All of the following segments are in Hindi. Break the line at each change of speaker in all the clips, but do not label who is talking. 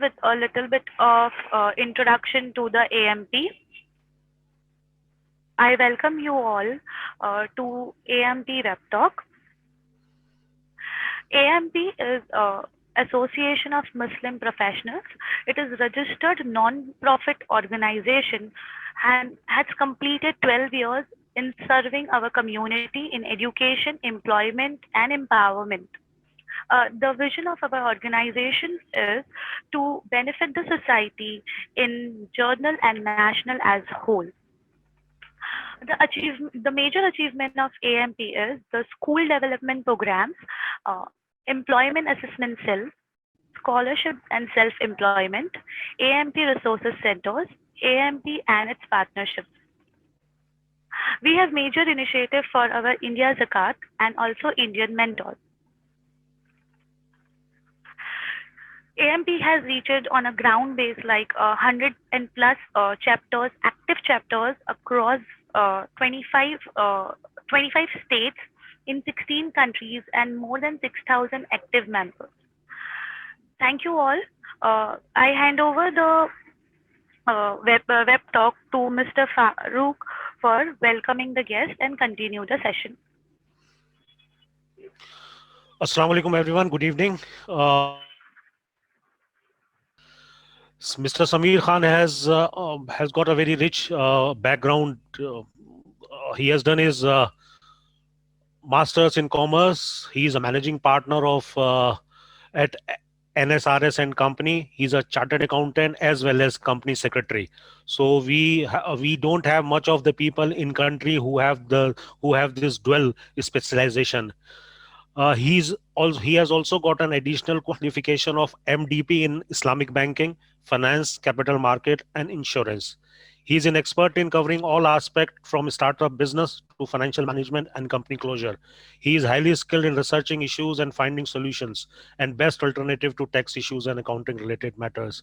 with a little bit of introduction to the AMP. I welcome you all to AMP Rep Talk. AMP is Association of Muslim Professionals. It is registered non-profit organization and has completed 12 years in serving our community in education, employment, and empowerment. The vision of our organization is to benefit the society in journal and national as whole. The major achievement of AMP is the school development programs, uh, employment assessment cell, scholarship and self-employment, AMP resources centers, AMP and its partnerships. We have major initiative for our India Zakat and also Indian mentors. AMP has reached on a ground base like 100 and plus chapters, active chapters across 25, 25 states in 16 countries and more than 6,000 active members. Thank you all. I hand over the web talk to Mr. Farooq for welcoming the guest and continue the session.
Assalamu alaikum everyone. Good evening. Mr. Samir Khan has got a very rich background. He has done his masters in commerce. He is a managing partner of at NSRS and Company. He's a chartered accountant as well as company secretary. So we don't have much of the people in country who have this dual specialization. He has also got an additional qualification of MDP in Islamic banking, finance, capital market, and insurance. He is an expert in covering all aspects from startup business to financial management and company closure. He is highly skilled in researching issues and finding solutions and best alternative to tax issues and accounting related matters.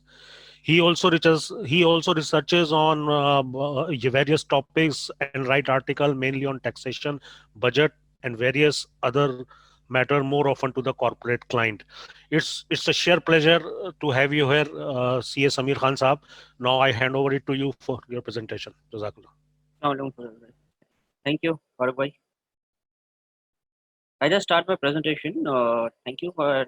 He also researches on various topics and write article mainly on taxation, budget, and various other matter more often to the corporate client. It's a sheer pleasure to have you here, CA Samir Khan Saab. Now I hand over it to you for your presentation. Jazakallah.
No. Thank you, Farooq bhai. I just start my presentation. Thank you for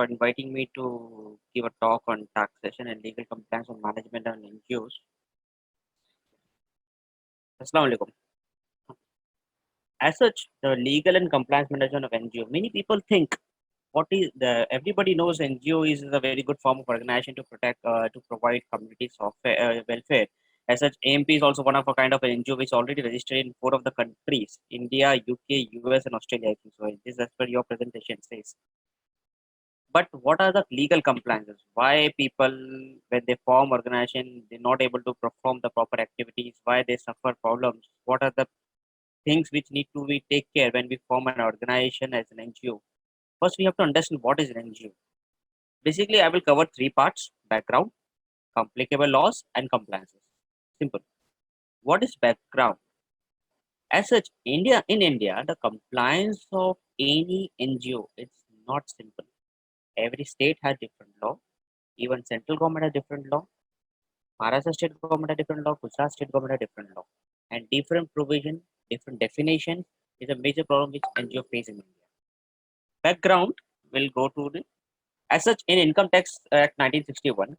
inviting me to give a talk on taxation and legal compliance and management and NGOs. Assalamu alaikum. As such, the legal and compliance management of NGO, many people think everybody knows NGO is a very good form of organization to provide community software welfare. As such, AMP is also one of a kind of an NGO which already registered in 4 of the countries: India, UK, US, and Australia. I think so. This is as per your presentation says. But what are the legal compliances? Why people, when they form organization, they're not able to perform the proper activities? Why they suffer problems? What are the things which need to be take care when we form an organization as an NGO? First, we have to understand what is an NGO. Basically, I will cover 3 parts: background, applicable laws, and compliances. Simple. What is background? As such, in India, the compliance of any NGO is not simple. Every state has different law. Even central government has different law. Maharashtra state government has different law. Gujarat state government has different law. And different provision, different definition is a major problem which NGO face in India. Background will go to the, as such, in Income Tax Act 1961,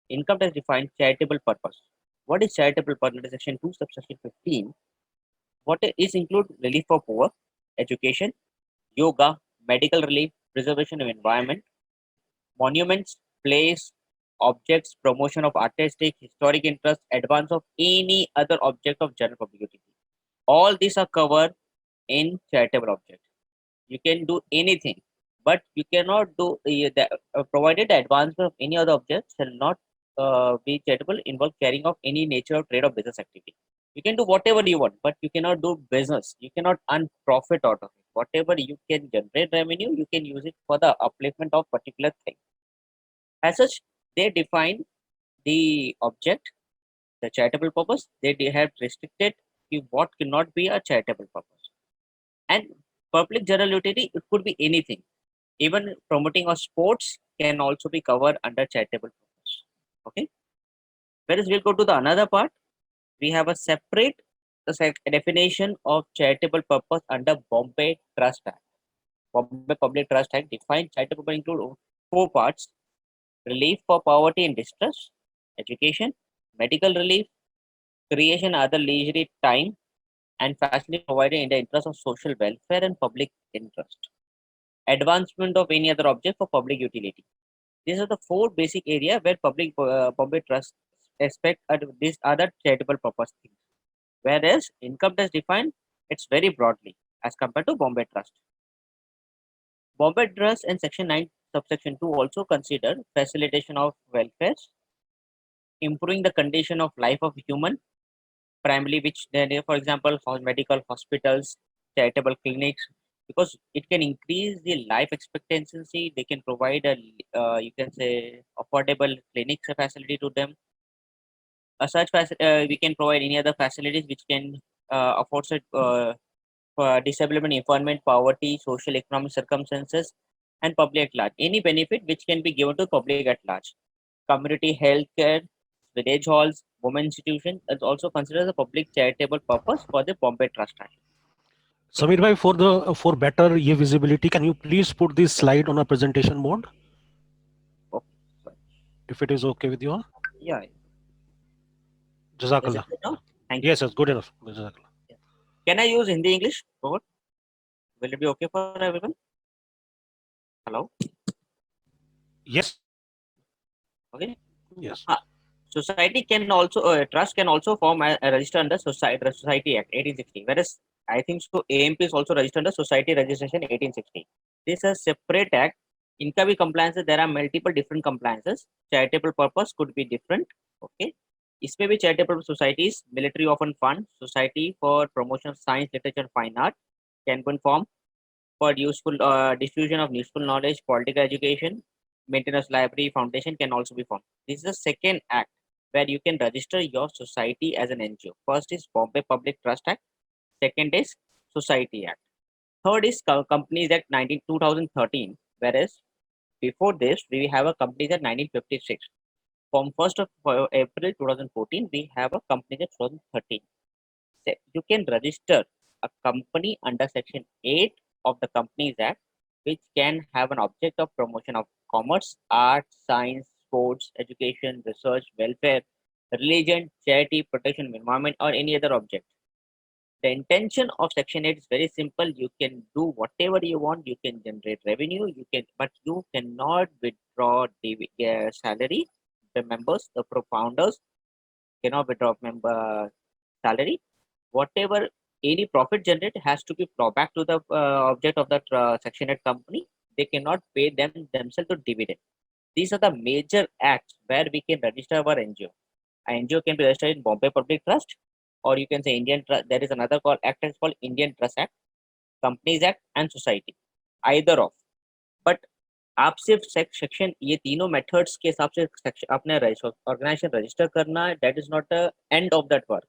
income tax defines charitable purpose. What is charitable purpose? Under Section 2, subsection 15. What is include relief for poor, education, yoga, medical relief, preservation of environment, monuments, place, objects, promotion of artistic, historic interest, advance of any other object of general public utility. All these are covered in charitable object. You can do anything, but you cannot do provided the advancement of any other object shall not be charitable, involve carrying of any nature of trade or business activity. You can do whatever you want, but you cannot do business. You cannot earn profit out of it. Whatever you can generate revenue, you can use it for the upliftment of particular thing. As such, they define the object, the charitable purpose. They have restricted what cannot be a charitable purpose. And public general utility, it could be anything. Even promoting of sports, can also be covered under charitable purpose. Okay. Whereas we'll go to the another part. We have a separate definition of charitable purpose under Bombay Trust Act. Bombay Public Trust Act defines charitable purpose include four parts: relief for poverty and distress, education, medical relief, creation of other leisure time, and facility provided in the interest of social welfare and public interest. Advancement of any other object for public utility. These are the four basic areas where public Bombay Trust expect these other charitable purpose things. Whereas income tax defined, it's very broadly as compared to Bombay Trust. Bombay Trust and Section 9 subsection 2 also consider facilitation of welfare, improving the condition of life of human, primarily which then, for example, for medical hospitals, charitable clinics, because it can increase the life expectancy. They can provide a you can say affordable clinics facility to them. We can provide any other facilities which can afford it for disability, employment, poverty, social economic circumstances, and public at large. Any benefit which can be given to public at large. Community health care, village halls, women institution is also considered a public charitable purpose for the Bombay Trust Act.
Samir bhai, for better ye visibility, can you please put this slide on a presentation mode,
Okay. Fine.
if it is okay with you all?
Yeah. Is
Jazakallah.
it good now? Thank you.
Yes, yes, good enough. Jazakallah.
Can I use Hindi English? Robert? Will it be okay for everyone? Hello?
Yes.
Okay.
Yes.
Society can also trust can also form a register under Society Act 1860. Whereas I think so AMP is also registered under Society Registration 1860. This is a separate act. Income compliances, there are multiple different compliances. Charitable purpose could be different. Okay. इसमें भी charitable societies, military orphan fund, society for promotion of science, literature, and fine art can be formed for useful diffusion of useful knowledge, political education, maintenance library, foundation can also be formed. This is the second act where you can register your society as an NGO. First is Bombay Public Trust Act. Second is Society Act. Third is Companies Act 2013. Whereas before this, we have a Companies Act 1956. From 1st of April 2014, we have a Companies Act 2013. So you can register a company under Section 8 of the Companies Act, which can have an object of promotion of commerce, art, science, sports, education, research, welfare, religion, charity, protection of environment, or any other object. The intention of Section 8 is very simple. You can do whatever you want. You can generate revenue. But you cannot withdraw the salary. The members, the founders cannot withdraw member salary. Whatever any profit generated has to be brought back to the object of that Section 8 company. They cannot pay themselves to dividend. These are the major acts where we can register our NGO. An NGO can be registered in Bombay Public Trust, or you can say Indian Trust. There is another act is called Indian Trust Act, Companies Act, and Society. Either of. But आप सिर्फ सेक्शन ये तीनों मेथड्स के हिसाब से अपने ऑर्गेनाइजेशन रजिस्टर करना है, that is not the end of that work.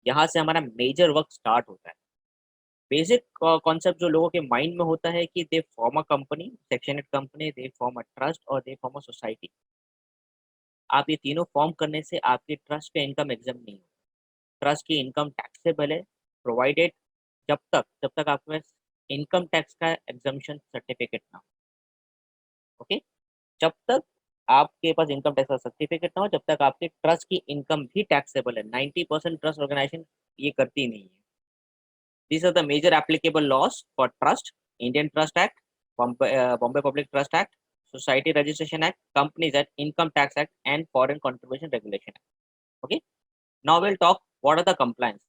यहाँ से हमारा मेजर वर्क स्टार्ट होता है. बेसिक कॉन्सेप्ट जो लोगों के माइंड में होता है कि they form a company, section 8 company, they form a trust और दे फॉर्म अ सोसाइटी. आप ये तीनों फॉर्म करने से आपके ट्रस्ट का इनकम एग्जाम नहीं हो. ट्रस्ट की इनकम टैक्सेबल है प्रोवाइडेड जब तक आपके पास इनकम टैक्स का एग्जाम्पशन सर्टिफिकेट ना हो. ओके. जब तक आपके पास इनकम टैक्स का सर्टिफिकेट ना हो, जब तक आपके ट्रस्ट की इनकम भी टैक्सेबल है. 90% ट्रस्ट ऑर्गेनाइजेशन ये करती नहीं है. These are the major applicable laws for trust: Indian Trust Act, Bombay Public Trust Act, Society Registration Act, Companies Act, Income Tax Act, and Foreign Contribution Regulation Act. Okay. Now we'll talk what are the compliance.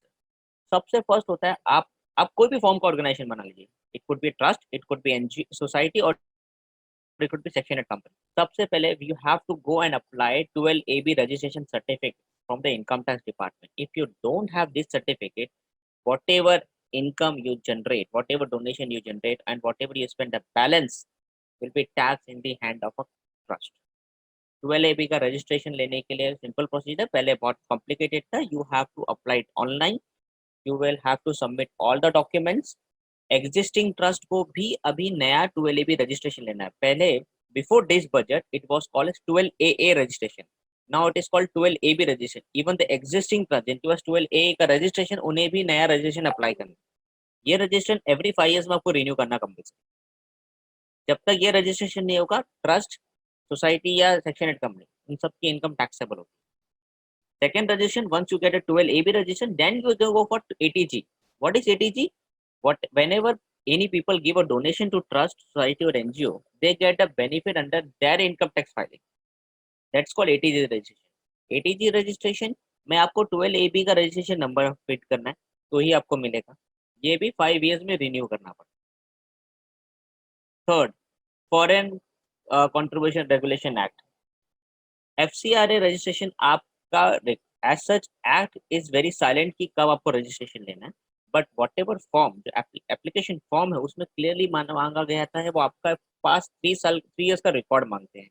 सबसे फर्स्ट होता है आप कोई भी फॉर्म का ऑर्गेनाइजेशन बना लीजिए. It could be trust, it could be NGO, society, और it could be Section 8 company. सबसे पहले you have to go and apply 12AB registration certificate from the income tax department. If you don't have this certificate, whatever income you generate, whatever donation you generate, and whatever you spend, the balance will be taxed in the hand of a trust. 12AB का registration लेने के लिए simple procedure. पहले बहुत complicated था. You have to apply it online. You will have to submit all the documents. Existing trust को भी अभी नया 12AB रजिस्ट्रेशन लेना है. पहले Before this budget, it was called as 12AA registration. Now it is called 12AB registration. Even the existing trust जिनके पास 12A का registration, उन्हें भी नया registration apply करना। ये registration every 5 years में आपको renew करना compulsory। जब तक ये registration नहीं होगा, trust, society या section 8 company, उन सब की income taxable होगी। Second registration, once you get a 12AB registration, then you go for ATG. What is ATG? Whenever any people give a donation to trust, society or NGO, they get a benefit under their income tax filing. That's called ATG registration. ATG registration में आपको 12AB का registration number फिट करना है तो ही आपको मिलेगा। ये भी 5 years में renew करना पड़ता है। Third, Foreign Contribution Regulation Act. FCRA registration आपका as such act is very silent कि कब आपको registration लेना है, but whatever form जो application form है उसमें clearly मांगा गया था है वो आपका पास 3 years का रिकॉर्ड मांगते हैं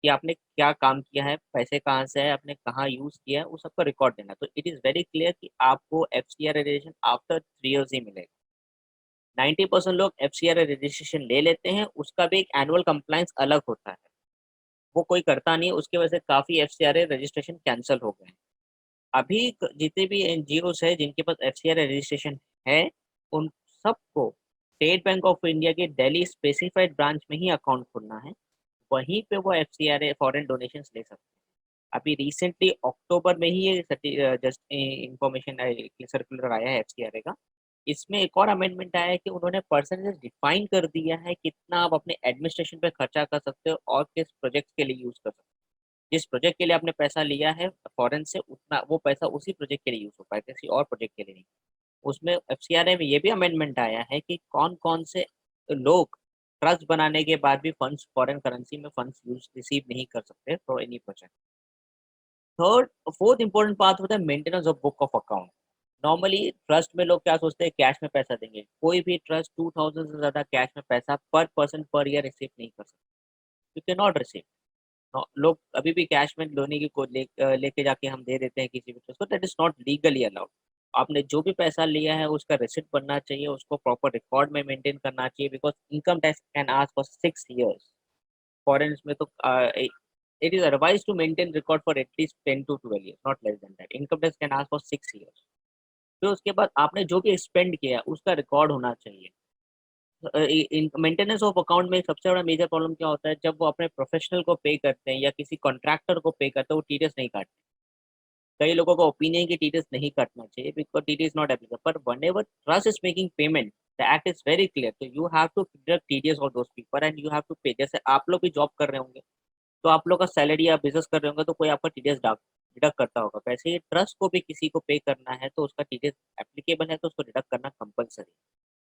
कि आपने क्या काम किया है, पैसे कहाँ से है, आपने कहाँ यूज किया है, वो सबका रिकॉर्ड देना। तो इट इज वेरी क्लियर कि आपको FCRA रजिस्ट्रेशन आफ्टर 3 years ही मिलेगा। 90% लोग FCRA रजिस्ट्रेशन ले लेते हैं, उसका भी एक एनुअल कंप्लायंस अलग होता है, वो कोई करता नहीं है, उसकी वजह से काफी FCRA रजिस्ट्रेशन कैंसिल हो गए हैं। अभी जितने भी NGOs है जिनके पास FCRA रजिस्ट्रेशन है, उन सबको स्टेट बैंक ऑफ इंडिया के दिल्ली स्पेसिफाइड ब्रांच में ही अकाउंट खोलना है, वहीं पे वो FCRA फॉरेन डोनेशंस ले सकते हैं। अभी रिसेंटली अक्टूबर में ही ये जस्ट इंफॉर्मेशन सर्कुलर आया है FCRA का। इसमें एक और अमेंडमेंट आया है कि उन्होंने परसेंटेज डिफाइन कर दिया है कितना आप अपने एडमिनिस्ट्रेशन पे खर्चा कर सकते हो और किस प्रोजेक्ट के लिए यूज कर सकते हो। जिस प्रोजेक्ट के लिए आपने पैसा लिया है फॉरेन से, उतना वो पैसा उसी प्रोजेक्ट के लिए यूज हो पाए, किसी और प्रोजेक्ट के लिए नहीं। उसमें FCRA में ये भी अमेंडमेंट आया है कि कौन कौन से लोग ट्रस्ट बनाने के बाद भी फंड्स फॉरेन करेंसी में फंड्स यूज रिसीव नहीं कर सकते for any project. Third fourth important बात होता है maintenance of book of account. Normally trust में लोग क्या सोचते हैं, कैश में पैसा देंगे। कोई भी ट्रस्ट 2000 से ज्यादा कैश में पैसा पर पर्सन पर ईयर रिसीव नहीं कर सकते। You can not receive. लोग अभी भी कैश में लेने की लेके जाके हम दे देते हैं किसी भी ट्रस्ट को, that is not legally allowed. आपने जो भी पैसा लिया है उसका रिसिप्ट बनना चाहिए, उसको प्रॉपर रिकॉर्ड में मेंटेन करना चाहिए, because income tax can ask for 6 years। Foreign में तो it is advised to maintain record for at least 10 to 12 years, not less than that. Income tax can ask for 6 years। फिर उसके बाद आपने जो भी स्पेंड किया उसका रिकॉर्ड होना चाहिए। मेंटेनेंस ऑफ अकाउंट में सबसे बड़ा मेजर प्रॉब्लम क्या होता है, जब वो अपने प्रोफेशनल को पे करते हैं या किसी कॉन्ट्रैक्टर को पे करते हैं, वो TDS नहीं काटते। कई लोगों का ओपिनियन कि TDS नहीं काटना चाहिए बिकॉज TDS नॉट एप्लीकेबल, पर whenever trust is making payment the act is very clear, तो you have to deduct TDS और those people and you have to pay. जैसे आप लोग भी जॉब कर रहे होंगे तो आप लोग का सैलरी या बिजनेस कर रहे होंगे तो कोई आपका TDS डिडक्ट करता होगा, वैसे ही ट्रस्ट को भी किसी को पे करना है तो उसका TDS एप्लीकेबल है तो उसको डिडक्ट करना कंपलसरी।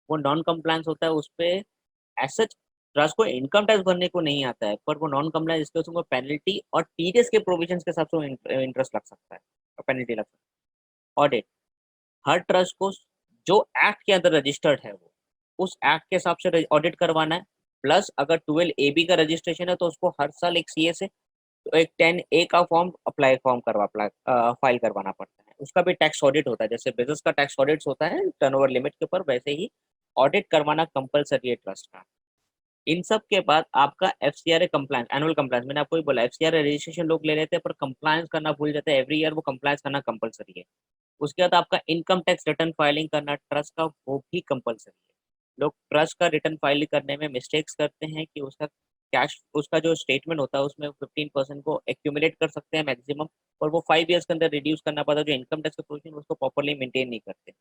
वो नॉन कंप्लायंस होता है, उस पर एज सच ट्रस्ट को इनकम टैक्स भरने को नहीं आता है, पर वो नॉन कंप्लायंस इसके उसको पेनल्टी और TDS के प्रोविजंस के हिसाब से इंटरेस्ट लग सकता है और पेनल्टी लग सकता है। ऑडिट, हर ट्रस्ट को जो एक्ट के अंदर रजिस्टर्ड है वो उस एक्ट के हिसाब से ऑडिट करवाना है। प्लस अगर 12AB का रजिस्ट्रेशन है तो उसको हर साल एक CA से तो एक 10A का फॉर्म फाइल करवाना पड़ता है। उसका भी टैक्स ऑडिट होता है, जैसे बिजनेस का टैक्स ऑडिट होता है टर्नओवर लिमिट के ऊपर, वैसे ही ऑडिट करवाना कंपलसरी है ट्रस्ट का। इन सब के बाद आपका FCRA कंप्लायंस, एनुअल कंप्लायंस, मैंने आपको ही बोला FCRA रजिस्ट्रेशन लोग ले लेते हैं पर कंप्लायंस करना भूल जाते हैं। एवरी ईयर वो कंप्लायंस करना कंपलसरी है। उसके बाद आपका इनकम टैक्स रिटर्न फाइलिंग करना ट्रस्ट का, वो भी कंपलसरी है। लोग ट्रस्ट का रिटर्न फाइल करने में मिस्टेक्स करते हैं कि उसका कैश, उसका जो स्टेटमेंट होता है उसमें 15% को एक्यूमुलेट कर सकते हैं मैक्सिमम, और वो 5 years के अंदर रिड्यूस करना पड़ता है। जो इनकम टैक्स का प्रोविजन उसको प्रॉपर्ली मेंटेन नहीं करते।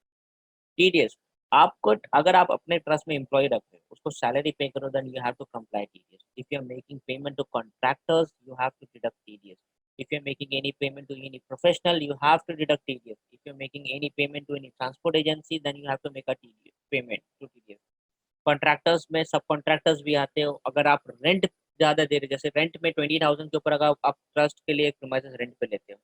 TDS, आपको अगर आप अपने ट्रस्ट में एम्प्लॉय रखते हैं उसको सैलरी पे करो, then you have to comply TDS। If you are making payment to contractors you have to deduct TDS। If you're making any payment to any professional, you have to deduct TDS. If you're making any payment to any transport agency, then you have to make a TDS payment to TDS। Contractors में सब कॉन्ट्रैक्टर्स भी आते हो। अगर आप रेंट ज्यादा दे रहे, जैसे रेंट में 20,000 के ऊपर अगर आप ट्रस्ट के लिए प्रीमाइसेस रेंट पे लेते हो,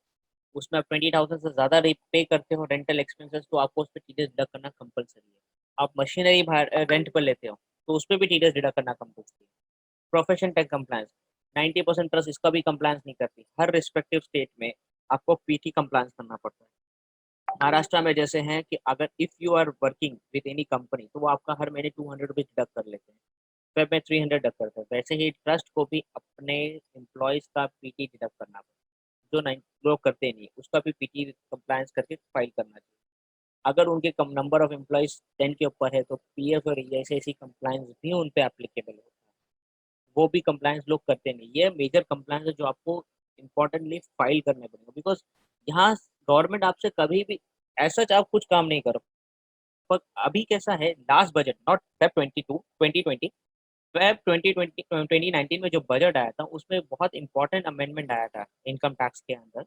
उसमें आप 20,000 से ज्यादा पे करते हो रेंटल एक्सपेंसेस, तो आपको उस पर TDS डिडक्ट करना कंपलसरी है। आप मशीनरी रेंट पर लेते हो तो उस पर भी TDS डिडक्ट करना कंपलसरी है। प्रोफेशन टैक्स कंप्लायंस, 90% ट्रस्ट इसका भी कंप्लायंस नहीं करती। हर रिस्पेक्टिव स्टेट में आपको PT कंप्लायंस करना पड़ता है। महाराष्ट्र में जैसे हैं कि अगर if you are working with any company तो वो आपका हर महीने 200 रुपीज डिडक्ट कर लेते हैं। फेब में 300 डक करते हैं, वैसे ही ट्रस्ट को भी अपने एम्प्लॉयज का पीटी डिडक्ट करना पड़ता है। जो नहीं लोग करते नहीं उसका भी पीटी कंप्लायंस करके फाइल करना चाहिए। अगर उनके कम नंबर ऑफ एम्प्लॉयज 10 के ऊपर है तो पीएफ और ईएसआईसी कंप्लायंस भी उन पे एप्लीकेबल होता है, वो भी कंप्लायंस लोग करते नहीं। ये मेजर कंप्लायंस है जो आपको इम्पोर्टेंटली फाइल करने पड़ेगा, बिकॉज यहाँ गवर्नमेंट आपसे कभी भी ऐसा आप कुछ काम नहीं करो। पर अभी कैसा है, last budget not Feb 2020 Feb 2019 में जो बजट आया था उसमें बहुत इंपॉर्टेंट अमेंडमेंट आया था इनकम टैक्स के अंदर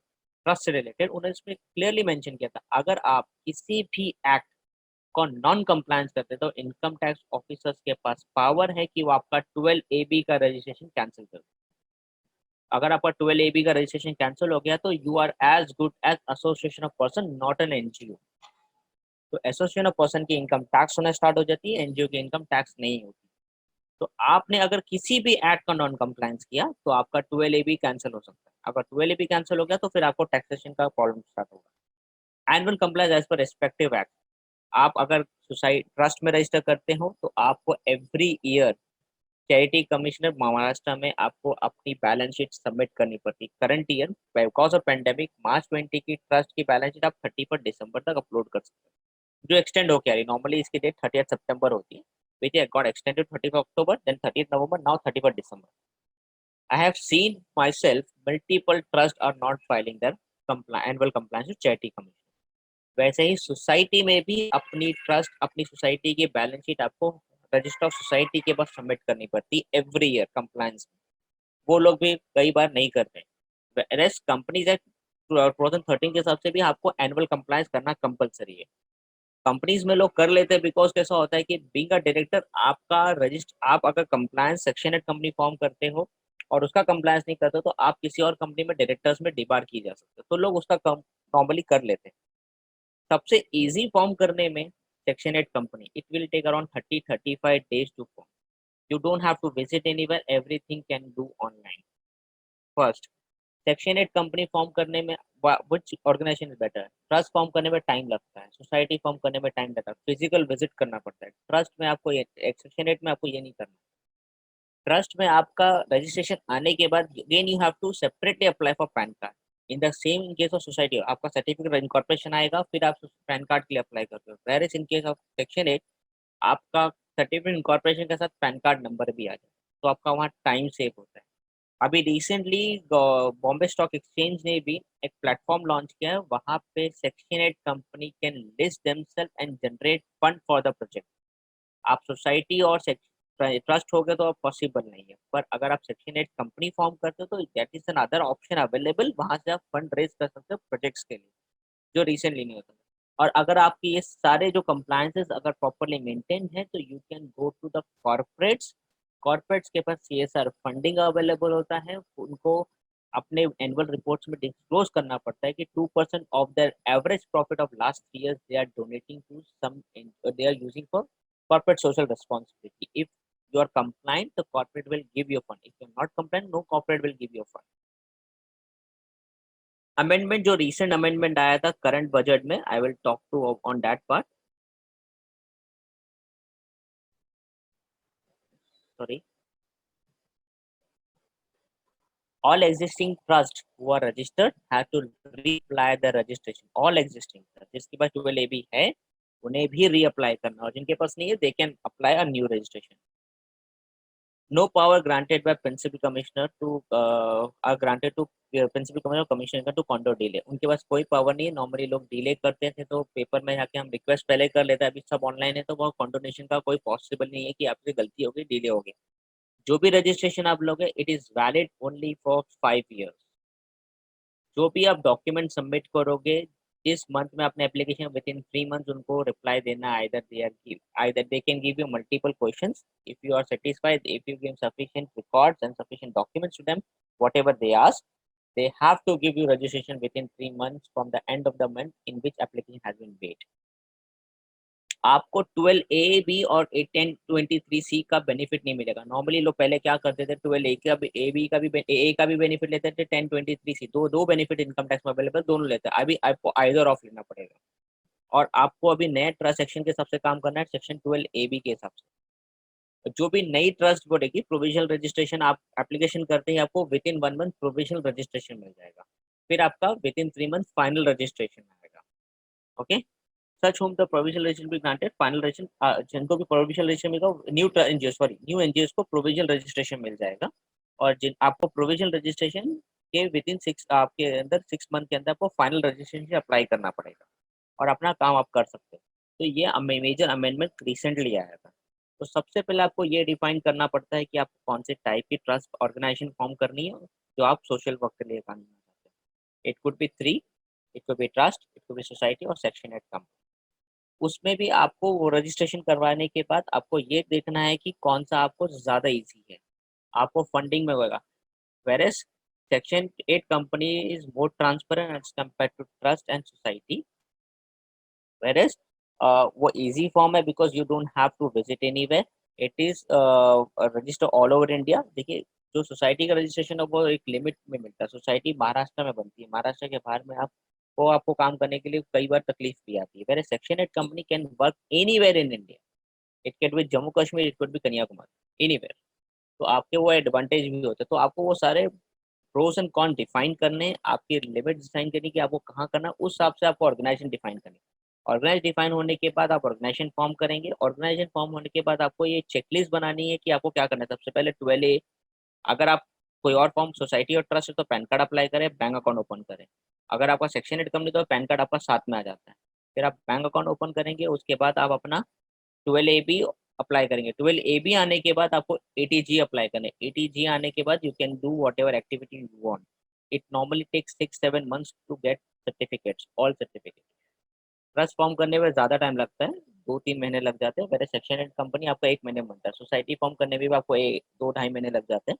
ट्रस्ट से रिलेटेड। उन्होंने इसमें क्लियरली मेंशन किया था अगर आप किसी भी एक्ट को नॉन कंप्लायंस करते तो इनकम टैक्स ऑफिसर्स के पास पावर है कि वो आपका 12AB का रजिस्ट्रेशन कैंसिल कर। अगर आपका 12AB का रजिस्ट्रेशन कैंसिल हो गया तो you are as good as association of person, not an NGO. तो एसोसिएशन ऑफ पर्सन की इनकम टैक्स होना स्टार्ट हो जाती है, एनजीओ की इनकम टैक्स नहीं होती। तो आपने अगर किसी भी एक्ट का नॉन कंप्लायंस किया तो आपका 12AB कैंसिल हो सकता है। अगर 12AB कैंसिल हो गया तो फिर आपको टैक्सेशन का प्रॉब्लम स्टार्ट होगा। Annual compliance as per respective act, आप अगर सोसाइटी ट्रस्ट में रजिस्टर करते हो तो आपको every year charity commissioner Maharashtra में आपको अपनी बैलेंस शीट सबमिट करनी पड़ती। Current year because of pandemic March 20 की ट्रस्ट की बैलेंस शीट आप 31 दिसंबर तक अपलोड कर सकते हो, जो एक्सटेंड हो गया। नॉर्मली इसकी डेट 30 सितंबर होती है, which I got extended 30th October, then 30th November, now 31st December. I have seen myself multiple trusts are not filing their annual compliance with charity commission. वैसे ही सोसाइटी में भी अपनी ट्रस्ट अपनी सोसाइटी की बैलेंस शीट आपको रजिस्टर ऑफ सोसाइटी के पास सबमिट करनी पड़ती एवरी ईयर कंप्लायंस। वो लोग भी कई बार नहीं करते। रेस्ट कंपनीज एक्ट 2013 के हिसाब से भी आपको एनुअल कंप्लायंस करना कंपलसरी है। कंपनीज में लोग कर लेते हैं बिकॉज कैसा होता है कि बीइंग अ डायरेक्टर आपका रजिस्टर, आप अगर कंप्लायंस सेक्शन 8 कंपनी फॉर्म करते हो और उसका कंप्लायंस नहीं करते तो आप किसी और कंपनी में डायरेक्टर्स में डिबार की जा सकते हो, तो लोग उसका नॉर्मली कर लेते हैं। सबसे इजी फॉर्म करने में section 8 company, it will take around 30-35 days to form. You don't have to visit anywhere, everything can do online. First, section 8 company form करने में which organisation is better? Trust form करने में टाइम लगता है, सोसाइटी फॉर्म करने में टाइम लगता है, फिजिकल विजिट करना पड़ता है। ट्रस्ट में आपको ये, सेक्शन 8 में आपको ये नहीं करना। ट्रस्ट में आपका रजिस्ट्रेशन आने के बाद then you have to separately apply for PAN card. In the same in case of society आपका सर्टिफिकेट ऑफ इनकॉर्पोरेशन आएगा, फिर आप पैन कार्ड के लिए अप्लाई करते हो। Where is in case of section 8 आपका सर्टिफिकेट इनकॉर्पोरेशन के साथ पैन कार्ड नंबर भी आ जाए, तो आपका वहाँ टाइम सेव होता है। अभी रिसेंटली बॉम्बे स्टॉक एक्सचेंज ने भी एक प्लेटफॉर्म लॉन्च किया है, वहां पे section 8 company can list themselves and generate fund for the project. आप सोसाइटी और ट्रस्ट हो गए तो अब पॉसिबल नहीं है, पर अगर आप सेक्शन 8 कंपनी फॉर्म करते हो तो that is an other option available, वहां से आप फंड रेज कर सकते हो प्रोजेक्ट्स के लिए, जो रिसेंटली नहीं होता। और अगर आपकी ये सारे जो कंप्लायंसेस अगर प्रॉपरली मेंटेन है तो you can go to the corporates. Corporates के पास सीएसआर फंडिंग अवेलेबल होता है, उनको अपने एनुअल रिपोर्ट्स में डिस्क्लोज करना पड़ता है कि 2% of their average profit of last 3 years they are donating to some, they are using for corporate social responsibility. If you are compliant, the corporate will give you a fund. If you are not compliant, no corporate will give you a fund. Amendment जो रिसेंट अमेंडमेंट आया था करंट बजट में, I will talk to on that part. Sorry, all existing trusts who are registered have to reapply the registration. All existing जिसके पास 12AB है उन्हें भी रीअप्लाई करना, और जिनके पास नहीं है they can apply a new registration. No power granted by principal commissioner to are granted to principal commissioner commissioner to condo delay. उनके पास कोई पावर नहीं है। नॉर्मली लोग डिले करते थे तो पेपर में जाके हम रिक्वेस्ट पहले कर लेते हैं, अभी सब ऑनलाइन है तो वो कॉन्डोनेशन का कोई पॉसिबल नहीं है कि आपसे गलती हो गई, डिले हो गया। जो भी रजिस्ट्रेशन आप लोगे it is valid only for 5 years। जो भी आप डॉक्यूमेंट सबमिट करोगे इस मंथ में अपने एप्लीकेशन विद इन 3 months उनको रिप्लाई देना। either they can give you multiple questions, if you are satisfied, if you give sufficient records and sufficient documents to them, whatever they ask, they have to give you registration within 3 months from the end of the month in which application has been made। आपको 12A B और 1023C का बेनिफिट नहीं मिलेगा। नॉर्मली लोग पहले क्या करते थे, 12A का भी AB का भी AA का भी बेनिफिट लेते थे, 1023C दो बेनिफिट इनकम टैक्स में अवेलेबल दोनों लेते हैं। अभी आपको आइदर ऑफ लेना पड़ेगा, और आपको अभी नए ट्रस्ट सेक्शन के हिसाब से काम करना है, सेक्शन 12AB के हिसाब से। जो भी नई ट्रस्ट बढ़ेगी, प्रोविजनल रजिस्ट्रेशन आप एप्लीकेशन करते ही आपको within 1 month provisional registration मिल जाएगा, फिर आपका within 3 month final registration आएगा। Okay, such whom the provisional registration be granted, final registration जिनको भी प्रोविजनल रजिस्ट्रेशन मिलेगा, न्यू एनजीओ को प्रोविजनल रजिस्ट्रेशन मिल जाएगा। और जिन आपको प्रोविजनल रजिस्ट्रेशन के विद इन 6 आपके अंदर 6 मंथ के अंदर आपको फाइनल रजिस्ट्रेशन अप्लाई करना पड़ेगा और अपना काम आप कर सकते हो। तो ये मेजर अमेंडमेंट रिसेंटली आया था। तो सबसे पहले आपको ये डिफाइन करना पड़ता है कि आपको कौन से टाइप की ट्रस्ट ऑर्गेनाइजेशन फॉर्म करनी है जो आप सोशल वर्क के लिए काम करना चाहते हैं। It could be 3, it could be trust, it could be society और सेक्शन 8 कंपनी। उसमें भी आपको वो रजिस्ट्रेशन करवाने के बाद आपको ये देखना है कि कौन सा आपको ज़्यादा ईजी है, आपको फंडिंग में होगा। Whereas Section 8 company is more transparent as compared to trust and society. Whereas वो easy form है because you don't have to visit anywhere. It is register all over India. देखिए, जो सोसाइटी का रजिस्ट्रेशन है वो एक लिमिट में मिलता है। सोसाइटी महाराष्ट्र में बनती है, महाराष्ट्र के बाहर में आप वो आपको काम करने के लिए कई बार तकलीफ भी आती है। Whereas Section 8 company can work anywhere in India. It could be Jammu Kashmir, it could be Kanyakumari, anywhere. तो आपके वो एडवांटेज भी होते हैं। तो आपको वो सारे प्रोस एंड कॉन डिफाइन करने, आपकी लिमिट डिफाइन करनी कि आपको कहाँ करना, उस हिसाब से आपको ऑर्गेनाइजेशन डिफाइन करनी। ऑर्गेनाइज डिफाइन होने के बाद आप ऑर्गेनाइजेशन फॉर्म करेंगे। ऑर्गेनाइजेशन फॉर्म होने के बाद आपको ये चेकलिस्ट बनानी है कि आपको क्या करना है। सबसे पहले 12A, अगर आप कोई और फॉर्म सोसाइटी और ट्रस्ट है तो पैन कार्ड अप्लाई करें, बैंक अकाउंट ओपन करें। अगर आपका सेक्शन 8 कंपनी तो पैन कार्ड आपका साथ में आ जाता है। फिर आप बैंक अकाउंट ओपन करेंगे, उसके बाद आप अपना 12AB अप्लाई करेंगे। 12AB आने के बाद आपको ATG अप्लाई करना है। ATG आने के बाद you can do whatever activity you want. It normally takes 6-7 months to get certificates, all certificate. Trust form करने में ज़्यादा टाइम लगता है, 2-3 महीने लग जाते हैं। मेरे सेक्शन 8 कंपनी आपका 1 महीने में बनता है। सोसाइटी फॉर्म करने में भी आपको 2-2.5 महीने लग जाते हैं।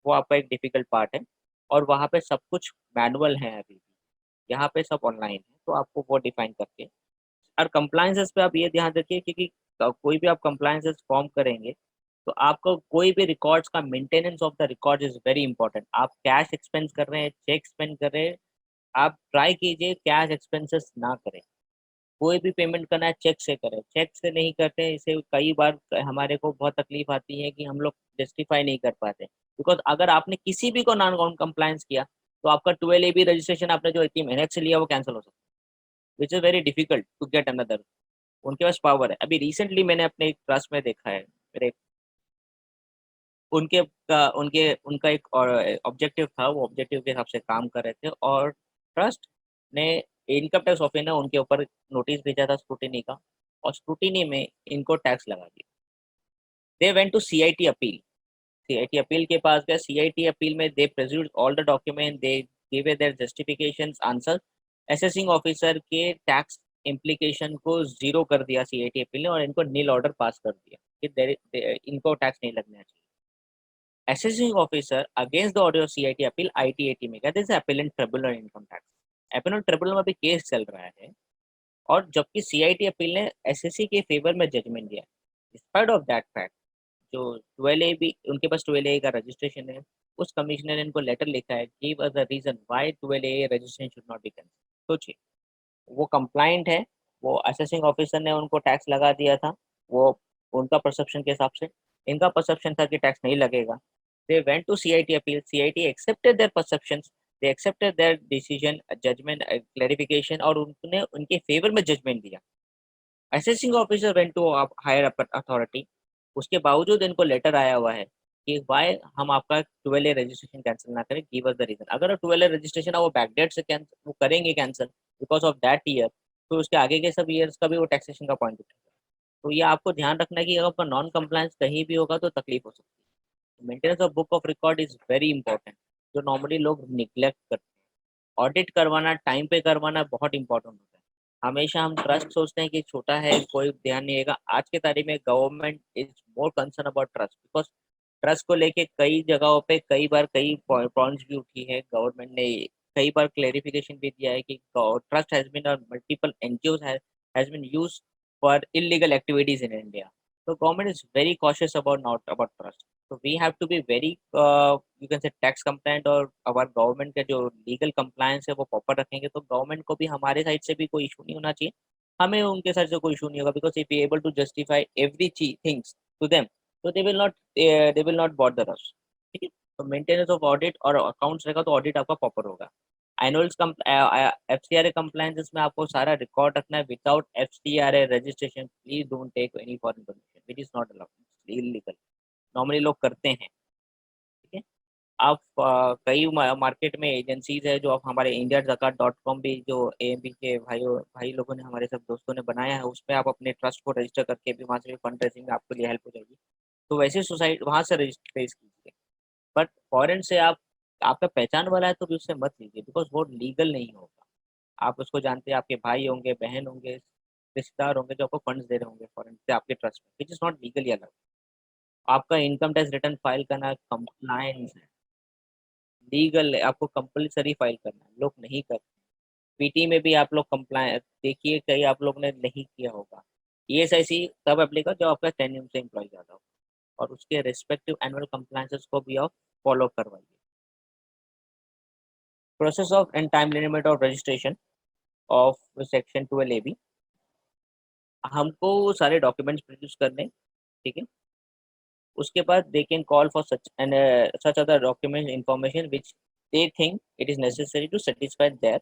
वो आपका एक डिफिकल्ट पार्ट है और वहाँ पे सब कुछ मैनुअल है अभी भी, यहाँ पे सब ऑनलाइन है। तो आपको वो डिफाइन करके और कंप्लायंसेस पे आप ये ध्यान रखिए क्योंकि कोई भी आप कंप्लायंसेस फॉर्म करेंगे तो आपको कोई भी रिकॉर्ड्स का maintenance of the record is very important. आप कैश एक्सपेंस कर रहे हैं, चेक स्पेंड कर रहे हैं, आप ट्राई कीजिए कैश एक्सपेंसेस ना करें। कोई भी पेमेंट करना है चेक से करें, चेक से नहीं करते हैं इसे कई बार हमारे को बहुत तकलीफ आती है कि हम लोग जस्टिफाई नहीं कर पाते। बिकॉज अगर आपने किसी भी को नॉन कंप्लायंस किया तो आपका 12AB रजिस्ट्रेशन आपने जो इतनी मेहनत से लिया वो कैंसिल हो सकता है, which is very difficult to get another. उनके पास पावर है। अभी रिसेंटली मैंने अपने एक ट्रस्ट में देखा है, मेरे उनका एक और ऑब्जेक्टिव था, वो ऑब्जेक्टिव के हिसाब से काम कर रहे थे और ट्रस्ट ने इनकम टैक्स ऑफिस ने उनके ऊपर नोटिस भेजा था स्क्रूटिनी का और स्क्रूटिनी में इनको टैक्स लगा दिया। They went to CIT appeal, CIT appeal के पास गए। CIT अपील में they produced all the document, they give their justifications answer. Assessing officer के टैक्स इम्प्लीकेशन को जीरो कर दिया CIT अपील ने और इनको नील ऑर्डर पास कर दिया कि इनको टैक्स नहीं लगना चाहिए। Assessing officer against the order of CIT appeal ITAT में गया, this appellant tribunal income tax. appellant tribunal में भी केस चल रहा है और जबकि CIT अपील ने SSC के फेवर में जजमेंट दिया। डिस्पाइट ऑफ दैट फैक्ट जो 12A भी उनके पास 12A का रजिस्ट्रेशन है, उस कमिश्नर ने इनको लेटर लिखा है, give us the reason why 12A registration should not be cancel. सोचिए, वो कंप्लाइंट है, वो असेसिंग ऑफिसर ने उनको टैक्स लगा दिया था, वो उनका परसेप्शन के हिसाब से, इनका परसेप्शन था कि टैक्स नहीं लगेगा। They went to CIT appeal. CIT accepted their perceptions. They accepted their decision, judgment, clarification और उन्होंने उनके फेवर में जजमेंट दिया। Assessing officer went to higher authority, उसके बावजूद इनको लेटर आया हुआ है कि वाई हम आपका 12A रजिस्ट्रेशन कैंसिल ना करें, गिव अस द रीजन। अगर 12A रजिस्ट्रेशन है वो बैकडेट से कैंसिल वो करेंगे cancel because of that year, तो उसके आगे के सब ईयर्स का भी वो टैक्सेशन का पॉइंट उठेगा। तो ये आपको ध्यान रखना है कि अगर आपका नॉन कंप्लायंस कहीं भी होगा तो तकलीफ हो सकती है। Maintenance of book of record is very important, जो नॉर्मली लोग निग्लेक्ट करते हैं। ऑडिट करवाना, टाइम पे करवाना बहुत इंपॉर्टेंट होता है। हमेशा हम ट्रस्ट सोचते हैं कि छोटा है, कोई ध्यान नहीं देगा। आज के तारीख में government is more concern about trust because trust को लेके कई जगहों पे कई बार कई प्रॉब्लम्स भी उठी है। गवर्नमेंट ने कई बार क्लेरिफिकेशन भी दिया है कि ट्रस्ट हैज बीन और multiple NGOs has been used for illegal activities in India. So government is very cautious about not about trust. So we have to be very you can say tax compliant और our government के जो legal compliance है वो proper रखेंगे तो government को भी हमारे साइड से भी कोई इशू नहीं होना चाहिए, हमें उनके साइड से कोई इशू नहीं होगा। Because if we able to justify every things to them तो they will not bother us, ठीक है। तो मेंटेनेंस ऑफ ऑडिट और अकाउंट्स रहेगा तो ऑडिट आपका प्रॉपर होगा। एनुअल FCRA कंप्लायंस में आपको सारा रिकॉर्ड रखना है without FCRA registration. Please don't take any foreign permission, which is not allowed, illegal. Normally लोग करते हैं, ठीक है। आप कई मार्केट में एजेंसीज है जो आप हमारे indiazakat.com भी, जो AMP के भाई लोगों ने, हमारे सब दोस्तों ने बनाया है, उसमें आप अपने ट्रस्ट को रजिस्टर करके भी वहाँ से भी फंड रेजिंग में आपके लिए हेल्प हो जाएगी। तो वैसे सोसाइटी वहाँ से रजिस्टर कीजिए। बट फॉरेन से आप, आपका पहचान वाला है तो भी उससे मत लीजिए, बिकॉज वो लीगल नहीं होगा। आप उसको जानते हैं, आपके भाई होंगे, बहन होंगे, रिश्तेदार होंगे जो आपको फंड्स दे रहे होंगे फॉरेन से आपके ट्रस्ट में, विच इज नॉट लीगली अलाउड। आपका इनकम टैक्स रिटर्न फाइल करना कंप्लायंस है, लीगल है, आपको कंपलसरी फाइल करना है, लोग नहीं करते। पीटी में भी आप लोग कंप्लाय देखिए, कहीं आप लोग ने नहीं किया होगा। ESIC तब एप्लीकेबल जब आपका 10 से एम्प्लॉय ज़्यादा हो, और उसके रिस्पेक्टिव एनुअल कंप्लायंसेस को भी आप फॉलो करवाइए। Process of and time limit of registration of section 12AB, हमको सारे डॉक्यूमेंट्स प्रोड्यूस करने, ठीक है। उसके बाद they can call for such and such other document information which they think it is necessary to satisfy their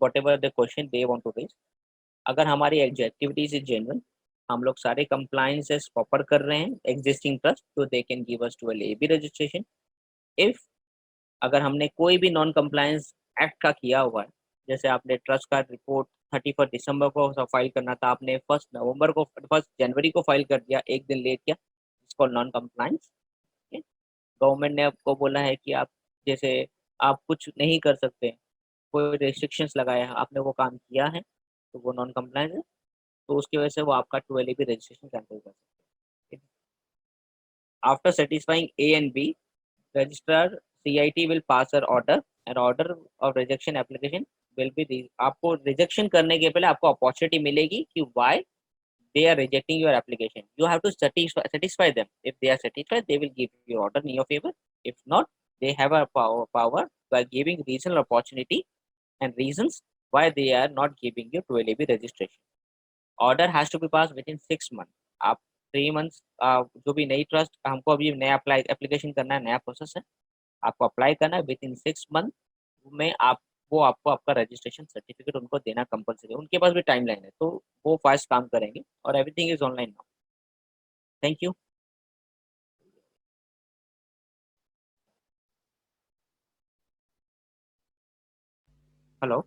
whatever the question they want to raise। अगर हमारी एक्टिविटीज इज जेन्युइन, हम लोग सारे कंप्लायंसेस प्रॉपर कर रहे हैं एग्जिस्टिंग ट्रस्ट, तो they can give us 12AB registration. If अगर हमने कोई भी नॉन कंप्लायंस एक्ट का किया हुआ है, जैसे आपने ट्रस्ट का रिपोर्ट 31 दिसंबर को फाइल करना था, आपने 1 जनवरी को फाइल कर दिया, एक दिन लेट किया, इसको नॉन कंप्लायंस। गवर्नमेंट ने आपको बोला है कि आप, जैसे आप कुछ नहीं कर सकते, कोई रेस्ट्रिक्शंस लगाया है, आपने वो काम किया है, तो वो नॉन कंप्लायंस है, तो उसकी वजह से वो आपका 12AB रजिस्ट्रेशन कैंसिल कर सकते हैं। After satisfying A and B, registrar CIT will pass an order and order of rejection application will be आपको रिजेक्शन करने के पहले आपको अपॉर्चुनिटी मिलेगी कि why they are rejecting your application. You have to satisfy them. If they are satisfied, they will give you order in your favor. If not, they have a power by giving reasonable opportunity and reasons why they are not giving you 12AB registration. Order has to be passed within 6 months. आप 3 months, जो भी नई ट्रस्ट, हमको अभी नया अप्लाई एप्लीकेशन करना है, नया प्रोसेस है, आपको अप्लाई करना है, विद इन 6 मंथ में आप, वो आपको आपका रजिस्ट्रेशन सर्टिफिकेट उनको देना कंपलसरी है। उनके पास भी टाइम लाइन है, तो वो फास्ट काम करेंगे, और everything is online now. Thank you. Hello.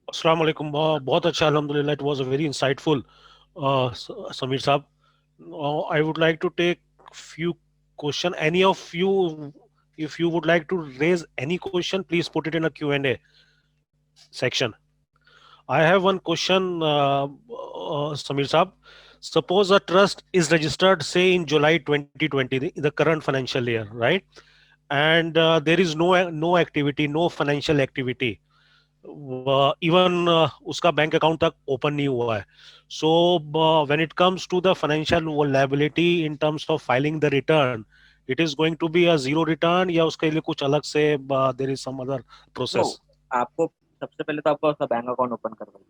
अस्सलाम वालेकुम। बहुत अच्छा, अल्हम्दुलिल्लाह, it was a very insightful, Sameer साहब। I would like to take few question. Any of you, if you would like to raise any question, please put it in a Q&A section. I have one question, Samir Saab. Suppose a trust is registered, say, in July 2020, the current financial year, right? And there is no activity, no financial activity. Even उसका बैंक अकाउंट तक ओपन नहीं हुआ है. So when it comes to the financial liability in terms of filing the return, it is going to be a zero return, या उसके लिए कुछ अलग से there is some other
no,
process?
आपको सबसे पहले तो आपको उसका बैंक अकाउंट ओपन करवाइए।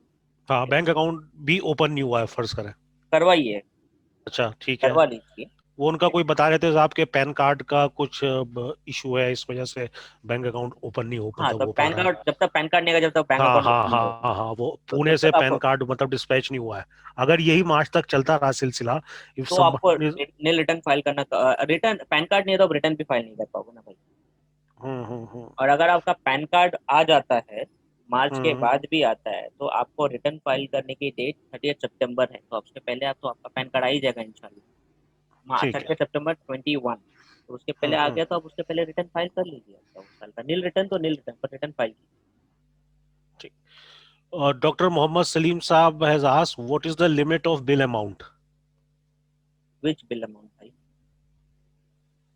हाँ, बैंक अकाउंट भी ओपन नहीं हुआ है, फर्ज करें.
करवाइए,
अच्छा, ठीक है.
करवा लीजिए।
वो उनका कोई बता रहे थे आपके पैन कार्ड का कुछ इशू है, इस वजह से बैंक अकाउंट ओपन नहीं हो
हाँ,
पाता,
तो
हो पा
पैन
रहा है.
कार्ड, जब तक पैन कार्ड नहीं आएगा, जब तक बैंक
हाँ
अकाउंट
हाँ
ओपन नहीं होगा।
हाँ हाँ, वो
तो
पुणे
जब
से
तक
पैन
आप,
कार्ड मतलब डिस्पैच नहीं हुआ है. अगर यही मार्च तक चलता रहा सिलसिला, इफ
तो
सम.
आपको नील रिटर्न फाइल करना, रिटर्न पैन कार्ड नहीं है तो आप रिटर्न भी फाइल नहीं कर पाओगे ना भाई।
हम्म.
और अगर आपका पैन कार्ड आ जाता है, मार्च के
हम्म,
बाद भी आता है, तो आपको रिटर्न फाइल करने की डेट 30 सितंबर है, तो उसके पहले आप, तो आपका पैन कार्ड आ ही जाएगा इंशाल्लाह।
ठीक है.
30 सितंबर 2021, तो उसके पहले आ गया तो आप उसके पहले रिटर्न फाइल कर लीजिए। आपका उस साल का नील रिटर्न तो नील रिटर्न, पर रिटर्न फाइल कीजिए।
ठीक. डॉक्टर मोहम्मद सलीम साहब has asked, what is the limit of bill amount?
Which bill amount भाई?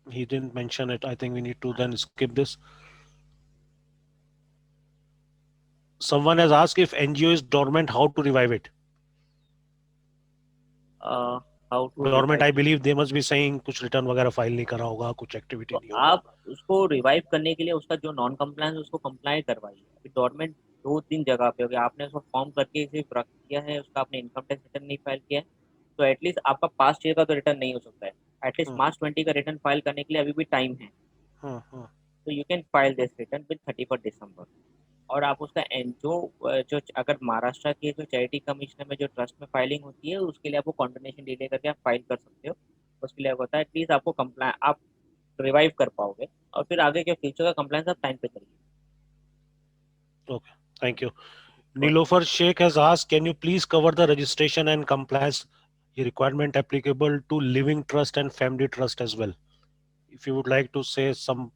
He didn't mention it. I think we need to then skip this. Someone has asked, if NGO is dormant, how to revive it?
How to
Dormant,
revive?
I believe they must be saying कुछ रिटर्न वगैरह फाइल नहीं करा होगा, कुछ एक्टिविटी
तो
नहीं होगा.
आप उसको रिवाइव करने के लिए उसका जो नॉन कंप्लायंस, उसको कंप्लाई करवाइए। अभी गवर्नमेंट 2-3 जगह पे हो गया, आपने उसको फॉर्म करके सिर्फ रख दिया है, उसका आपने इनकम टैक्स रिटर्न नहीं फाइल किया है, तो एटलीस्ट आपका पास्ट ईयर का तो रिटर्न नहीं हो सकता है। एटलीस्ट
हम्म,
मार्च 20 का रिटर्न फाइल करने के लिए अभी भी टाइम है, तो you can file this return with 31 दिसंबर। और आप उसका जो अगर महाराष्ट्र के जो चैरिटी कमिश्नर में जो ट्रस्ट में फाइलिंग होती है उसके लिए आपको कॉन्फर्मेशन डिले करके आप फाइल कर सकते हो। उसके लिए होता है एटलीस्ट आपको कंप्लाइ आप रिवाइव कर पाओगे, और फिर आगे के फ्यूचर का कंप्लाइंस आप टाइम पे करिए।
Okay, thank you. Nilofer Sheikh has asked, can you please cover the registration and compliance requirement applicable to living trust and family trust as well? If you would like to say some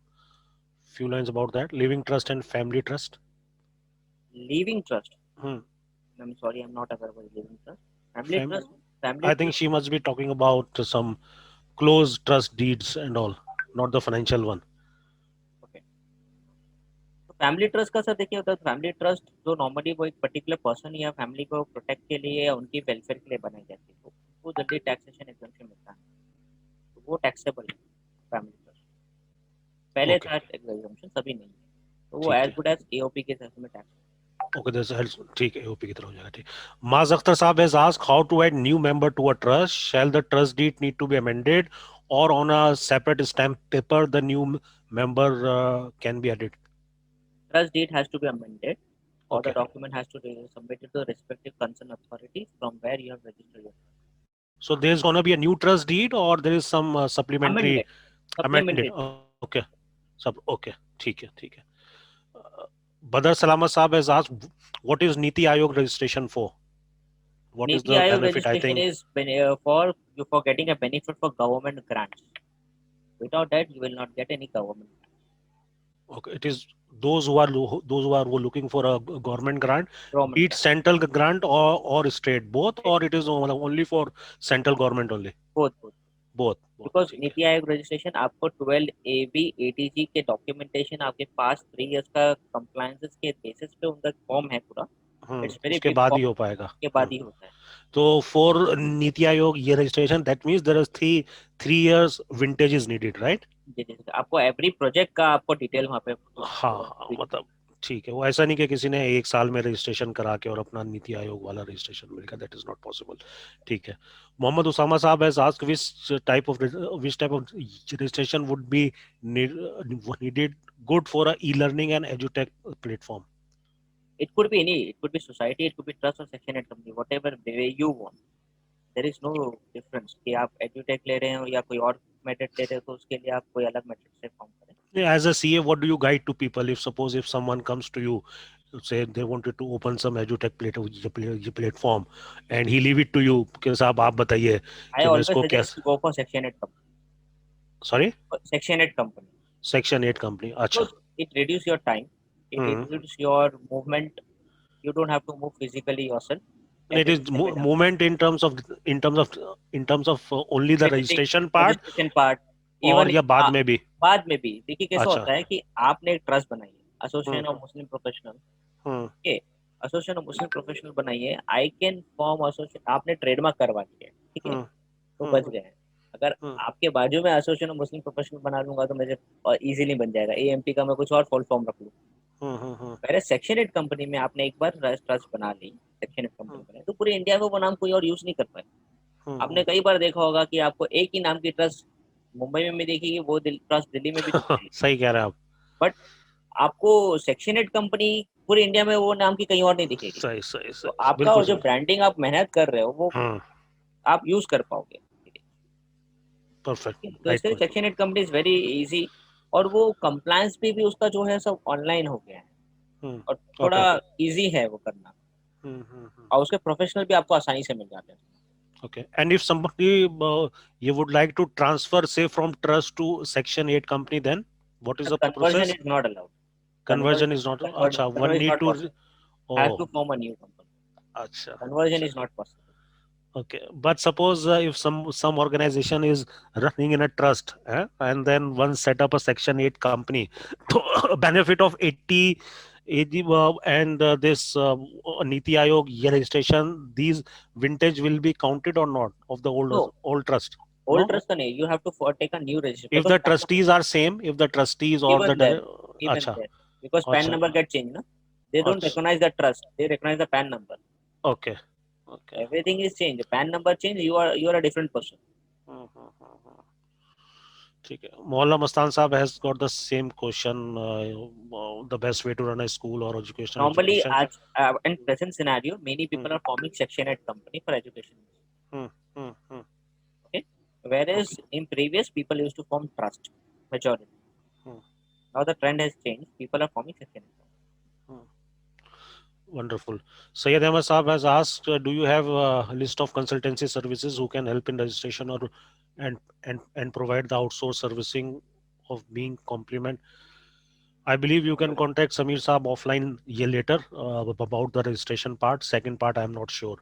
few lines about that, living trust and family trust.
Living trust,
Hmm.
I am sorry, I am not aware with living trust. Family
Fam-
trust, family
I think she must be talking about some close trust deeds and all, not the financial one.
Trust, तो फैमिली ट्रस्ट का सर देखिए होता है, फैमिली ट्रस्ट जो नॉर्मली वो एक पर्टिकुलर पर्सन या फैमिली को प्रोटेक्ट के लिए या उनकी वेलफेयर के लिए बनाई जाती है, तो वो जल्दी टैक्सेशन एग्जम्पशन मिलता है, तो वो टैक्सेबल है फैमिली ट्रस्ट। पहले
Okay,
था एग्जम्पशन, सभी नहीं है, तो वो
ठीक
एज
है.
गुड एज एओपी के हिसाब में टैक्स।
Okay, there's helps. ठीक है, OP की तरह हो जाएगा. ठीक. Maz Akhtar Saab has asked how to add new member to a trust. Shall the trust deed need to be amended, or on a separate stamp paper the new member can be added?
Trust deed has to be amended or the
Okay.
document has to be submitted to the respective concerned authorities from where you have registered your
So there's gonna be a new trust deed, or there is some supplementary
amended,
amended.
supplementary.
Okay. Sub. Okay. ठीक है. ठीक है. Badar Salamat Saab has asked, what is Niti Aayog registration for? What is
Niti
the
Aayog
benefit? I
registration
think.
is for getting a benefit for government grants. Without that, you will not get any government grant.
Okay, it is those who are looking for a government grant,
Government
be it
grant.
central grant or state, both, or it is only for central government only?
Both.
Both.
Because
ठीक है.
नीति आयोग रजिस्ट्रेशन आपको 12 AB ATG के डॉक्यूमेंटेशन आपके पास 3 इयर्स का कंप्लायंसेस के बेसिस पे उनका फॉर्म है पूरा। इट्स वेरी
उसके
बिग
बाद ही
फॉर्म,
हो पाएगा.
के बाद ही होता है।
तो for नीति आयोग ये registration, that means there is 3 years vintage is needed, right?
जी, आपको एवरी प्रोजेक्ट का आपको डिटेल वहाँ पे
हाँ, मतलब ठीक है. वो ऐसा नहीं कि किसी ने 1 साल में रजिस्ट्रेशन करा के और अपना नीति आयोग वाला रजिस्ट्रेशन मिलेगा. That is not possible. ठीक है. मोहम्मद उसामा साहब has asked which type of registration would be needed good for a e-learning and edutech platform.
it could be any, it could be society, it could be trust or section 8 company, whatever the way you want. There is no difference कि आप एडुटेक ले रहे हो या कोई और मेथड ले रहे हो, तो उसके लिए आप कोई अलग मेथड से फॉर्म करें।
As a CA, what do you guide to people if someone comes to you, say they wanted to open some edutech platform and he leave it to you कि साहब आप बताइए
आई
कि मैं
ऑलवेज
इसको
सजेस्ट
कैसे.
Go for section 8 company,
sorry.
Section 8 company,
section 8 company. अच्छा.
because it reduce your time, it
hmm.
reduce your movement, you don't have to move physically yourself,
It is
everything से मिल जाता
movement in terms of only
है।
the
Visiting,
registration part,
registration part,
और
इवन
या बाद में भी.
बाद में भी देखिए कैसा
अच्छा.
होता है कि आपने एक ट्रस्ट बनाई है,
hmm.
Association of Muslim professional,
hmm.
Okay, association of Muslim professional बनाइए, आई कैन फॉर्म एसोसिएशन, आपने ट्रेडमार्क करवा लिया है, ठीक है,
हम्म.
तो
हम्म.
बच गए हैं। अगर
हम्म.
आपके बाजू में एसोसिएशन ऑफ मुस्लिम प्रोफेशनल बना लूंगा तो मुझे इजीली बन जाएगा, एएमपी का मैं कुछ और फुल फॉर्म रख लूँ।
हम्म.
पहले सेक्शन 8 कंपनी में आपने एक बार ट्रस्ट बना ली, सेक्शन 8 कंपनी बनाई, तो पूरे इंडिया में वो नाम कोई और यूज नहीं कर पाए। आपने कई बार देखा होगा कि आपको एक ही नाम की ट्रस्ट मुंबई में भी दिखेगी, वो ट्रस्ट दिल्ली में भी दिखेगी,
सही कह रहे हैं आप.
बट आपको सेक्शन 8 कंपनी पूरे इंडिया में वो नाम की कहीं और नहीं दिखेगी।
सही सही
तो
सही,
आपका
बिल्कुल
वो जो
सही.
ब्रांडिंग आप मेहनत कर रहे हो वो आप यूज कर पाओगे।
परफेक्ट.
तो
राइट
इसलिए
point.
Section 8 company is very easy, और वो कंप्लायंस भी उसका जो है सब ऑनलाइन हो गया है, और थोड़ा
ओके.
इजी है वो करना, और उसके प्रोफेशनल भी आपको आसानी से मिल जाते हैं।
Okay. And if somebody you would like to transfer, say, from trust to Section 8 company, then what is the
conversion
process?
Is not allowed,
Conversion is not. Acha,
conversion
one
is
need
not
to.
Possible, has to
Oh,
form a new company,
acha.
Conversion is not possible.
Okay. But suppose if some organization is running in a trust, and then one set up a Section 8 company, to benefit of 80 and this Niti Aayog year registration, these vintage will be counted or not of the
no,
old trust?
Old
No?
Trust का नहीं, you have to take a new register,
If
because
the trustees are same, if the trustees or
even then,
the
even
acha,
then, because PAN
acha,
number get changed, na? They don't
acha,
recognize the trust, they recognize the PAN number.
okay, okay.
Everything is changed. PAN number change, you are a different person.
ठीक है. Maulana Mastan Saab has got the same question. The best way to run a school or educational
Normally,
institution.
as in present scenario, many
Hmm.
people are forming section at company for education.
Hmm. Hmm. Hmm.
Okay, whereas in previous people used to form trust majority.
Hmm.
Now the trend has changed. People are forming section.
Hmm. Wonderful. Syed Ahmed Saab has asked, do you have a list of consultancy services who can help in registration or and provide the outsourced servicing of being complement? I believe you can contact Samir Saab offline ye later about the registration part. Second part, I am not sure.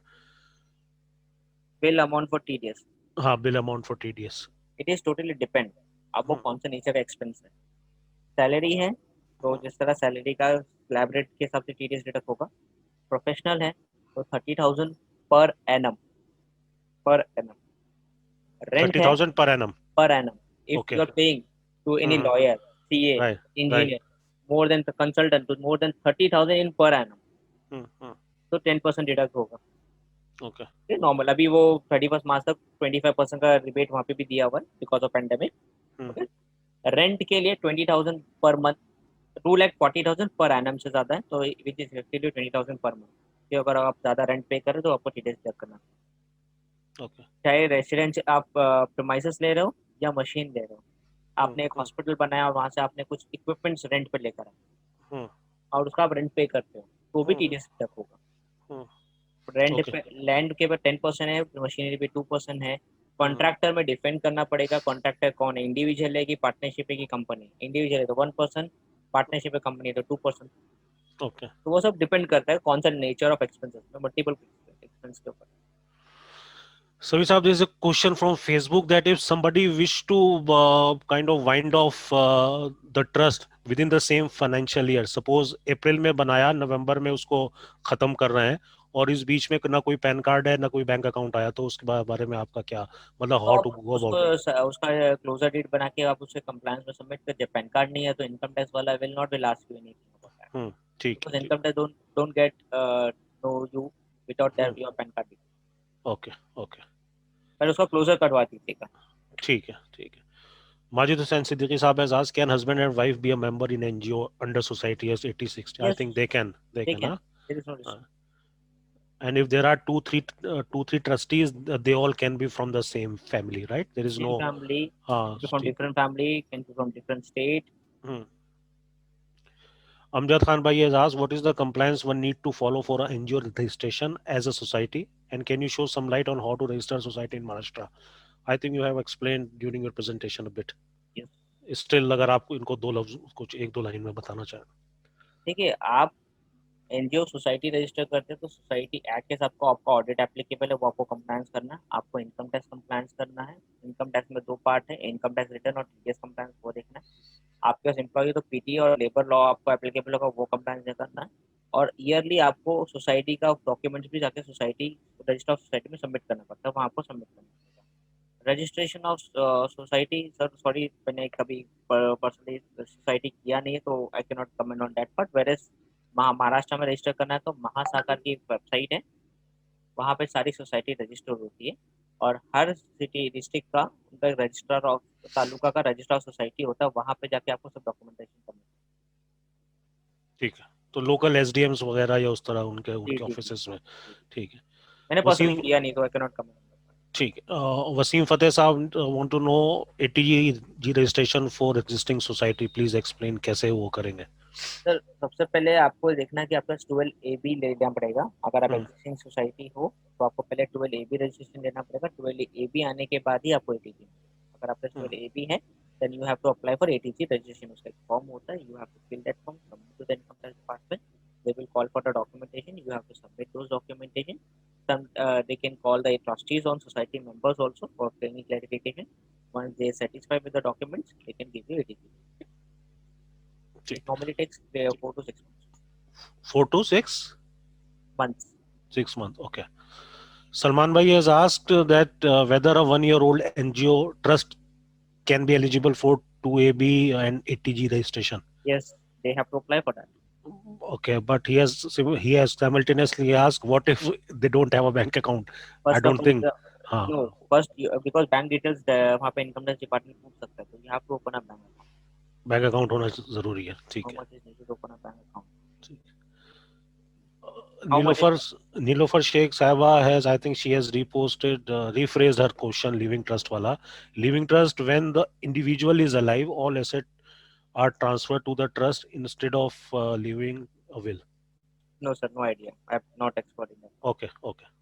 Bill amount for TDS.
हाँ, bill amount for TDS.
It is totally depend. अब वो कौन सा नेचर का एक्सपेंस है. सैलरी है तो जिस तरह सैलरी का स्लैब रेट के हिसाब से टीडीएस डिडक्ट होगा. प्रोफेशनल है तो 30,000 per annum. Per annum rent है
30,000 per annum.
per annum. If
Okay.
you are paying to any
Mhm.
lawyer, CA,
Right.
engineer, more than the consultant to more than 30,000 in per annum,
Hmm.
तो 10% डिडक्ट होगा.
Okay.
ये नॉर्मल. अभी वो 31 मार्च तक 25% का रिबेट वहाँ पे भी दिया हुआ है because of pandemic.
Hmm.
Okay. Rent के लिए 20,000 पर मंथ. 2,40,000 पर एनम से ज्यादा है तो which is effectively 20,000 per month. कि अगर आप ज्यादा रेंट पे करें तो आपको टीडीएस डिडक्ट करना.
Okay.
चाहे रेसिडेंस आप प्रीमाइसेस ले रहे हो या मशीन ले रहे हो. आपने एक हॉस्पिटल बनाया और वहां से आपने कुछ इक्विपमेंट्स रेंट पे लेकर आए
Hmm.
और उसका आप रेंट पे करते हो तो भी
Hmm.
टीडीएस तक होगा.
Hmm.
Rent
Okay.
पे लैंड के पे 10% है, मशीनरी पे 2% है. कॉन्ट्रैक्टर में डिफेंड करना पड़ेगा. कॉन्ट्रैक्टर कौन है, इंडिविजुअल है कि पार्टनरशिप है कि कंपनी. इंडिविजुअल है तो 1%, पार्टनरशिप है कंपनी है तो 2%.
Okay.
तो वो सब डिपेंड करता है कौन सा नेचर ऑफ एक्सपेंसेस में मल्टीपल एक्सपेंस के ऊपर.
So, Saab, there is a question from Facebook that if somebody wish to kind of wind off the trust within the same financial year, suppose अप्रैल में बनाया, नवंबर में उसको खत्म कर रहे हैं और इस बीच में ना कोई पैन कार्ड है ना कोई बैंक अकाउंट आया, तो उसके बारे में आपका क्या मतलब,
तो
हाउ
आप
टू गो
उसको
अबाउट इट?
उसका क्लोजर डेट बना के आप उससे कंप्लायंस में सबमिट कर. जब पैन कार्ड नहीं है तो इनकम टैक्स वाला will not will ask you anything about that.
ठीक
बिकॉज़
है.
Income tax don't get no you without that your PAN card.
Okay. Okay.
पहले उसका क्लोजर करवा दीजिएगा.
ठीक है. ठीक है. Majid Hussain Siddiqui Saab has asked, can husband and wife be a member in NGO under society as 80-60? I
Yes,
think they can. They
they
can,
can.
huh?
There is no
Uh,
restriction.
and if there are two, three trustees, they all can be from the same family, right? There is
Same
no.
family, can be from
Sti-
different family, can be from different state.
hmm. Amjad Khan Bhai has asked, what is the compliance one need to follow for an NGO registration as a society? And can you show some light on how to register a society in Maharashtra? I think you have explained during your presentation a bit.
Yes.
Still, अगर आपको इनको दो लफ्ज कुछ एक दो लाइन में बताना चाहें.
देखिए, आप एनजीओ सोसाइटी रजिस्टर करते हैं तो सोसाइटी एक्ट के साथ आपका ऑडिट एप्लीकेबल है, वो आपको कंप्लायंस करना है. आपको इनकम टैक्स कंप्लायंस करना है. इनकम टैक्स में दो पार्ट है, इनकम टैक्स रिटर्न और टीडीएस कंप्लायंस, वो देखना है. आपके पास एम्प्लॉय तो पीटी और लेबर लॉ आपको एप्लीकेबल होगा, वो कंप्लायंस करना है. और ईयरली आपको सोसाइटी का डॉक्यूमेंट्स भी जाके सोसाइटी रजिस्टर ऑफ सोसाइटी में सबमिट करना पड़ता है, वहाँ आपको सबमिट करना पड़ेगा. Registration of society, sir sorry मैंने कभी पर्सनली सोसाइटी किया नहीं है तो I can not comment on that part. Where Maharashtra में रजिस्टर करना है तो महासागर की वेबसाइट है, वहाँ पे सारी सोसाइटी रजिस्टर होती है. और हर सिटी डिस्ट्रिक्ट का उनका रजिस्ट्रार ऑफ तालुका का रजिस्ट्रार ऑफ सोसाइटी होता है, वहाँ पे जाके आपको सब डॉक्यूमेंटेशन करना है.
ठीक है. तो लोकल एसडीएम्स वगैरह या उस तरह उनके
जी
उनके
जी जी
ऑफिसेस में.
जी.
ठीक है.
मैंने पर्सनली
वसीम
किया नहीं तो आई कैन नॉट कमेंट.
ठीक है. Wasim Fateh Sahab want to know ATG registration for existing society, please explain कैसे वो करेंगे.
सर सबसे पहले आपको देखना कि आपका 12AB लेना पड़ेगा. अगर आप एग्जिस्टिंग सोसाइटी हो तो आपको पहले 12AB रजिस्ट्रेशन लेना पड़ेगा. 12AB आने के बाद ही आपको एटीजी. अगर आपका 12AB है then you have to apply for ATG registration. उसका एक फॉर्म होता है, you have to fill that form, submit to the income tax department. They will call for the documentation. You have to submit those documentation. They can call the trustees on society members also for any clarification. Once they are satisfied with the documents, they can give you ATG. It normally takes 4 to 6 months.
4 to 6
months.
6 months. Okay. Salman Bhai has asked that whether a 1-year-old NGO trust can be eligible for 2AB and ATG registration.
Yes, they have to apply for that.
Okay, but he has simultaneously asked, what if they don't have a bank account?
First
I don't think. हाँ
No, first because bank details वहाँ पे income tax department पूछ सकता है, तो you have to open a bank account.
Bank account होना जरूरी है, ठीक
How
है।
much is needed to open a bank account? How much
Nilofer
is
Nilofer Sheikh Saiba has, I think she has rephrased her question, living trust wala. Living trust, when the individual is alive, all assets are transferred to the trust instead of leaving a will.
no sir, no idea. I'm not expert in that.
Okay,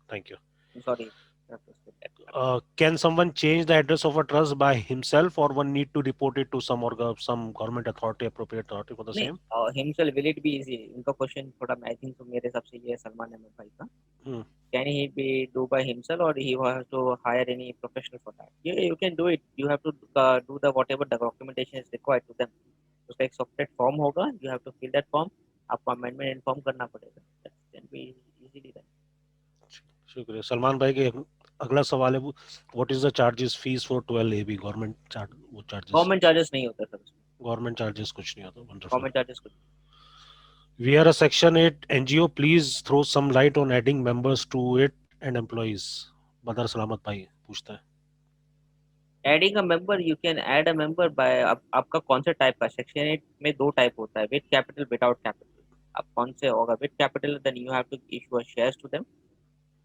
thank you.
I'm sorry. I have to say that.
Can someone change the address of a trust by himself, or one need to report it to some government authority, appropriate authority for the
नहीं,
same?
himself will it be easy? इनका क्वेश्चन थोड़ा मैं थिंक तो मेरे हिसाब से ये सलमान अहमद भाई का.
Hmm.
Can he be do by himself or he has to hire any professional for that? You can do it. You have to do the whatever the documentation is required to them. उसका एक separate form होगा. You have to fill that form. आपको amendment inform करना पड़ेगा. That can be easily done.
शुक्रिया। सलमान भाई के अगला सवाल है, what is the charges fees for 12 AB government charge, वो चार्जेस?
गवर्नमेंट चार्जेस नहीं होता सर उसमें.
गवर्नमेंट चार्जेस कुछ नहीं होता। वंडरफुल।
गवर्नमेंट चार्जेस कुछ.
We are a section 8 NGO, please throw some light on adding members to it and employees. Badar Salamat भाई पूछता है।
Adding a member, you can add a member by, आपका कौन सा टाइप का सेक्शन 8 में दो टाइप होता है, विद कैपिटल विदाउट कैपिटल. आप कौन से होगा? With capital then you have to issue a shares to them.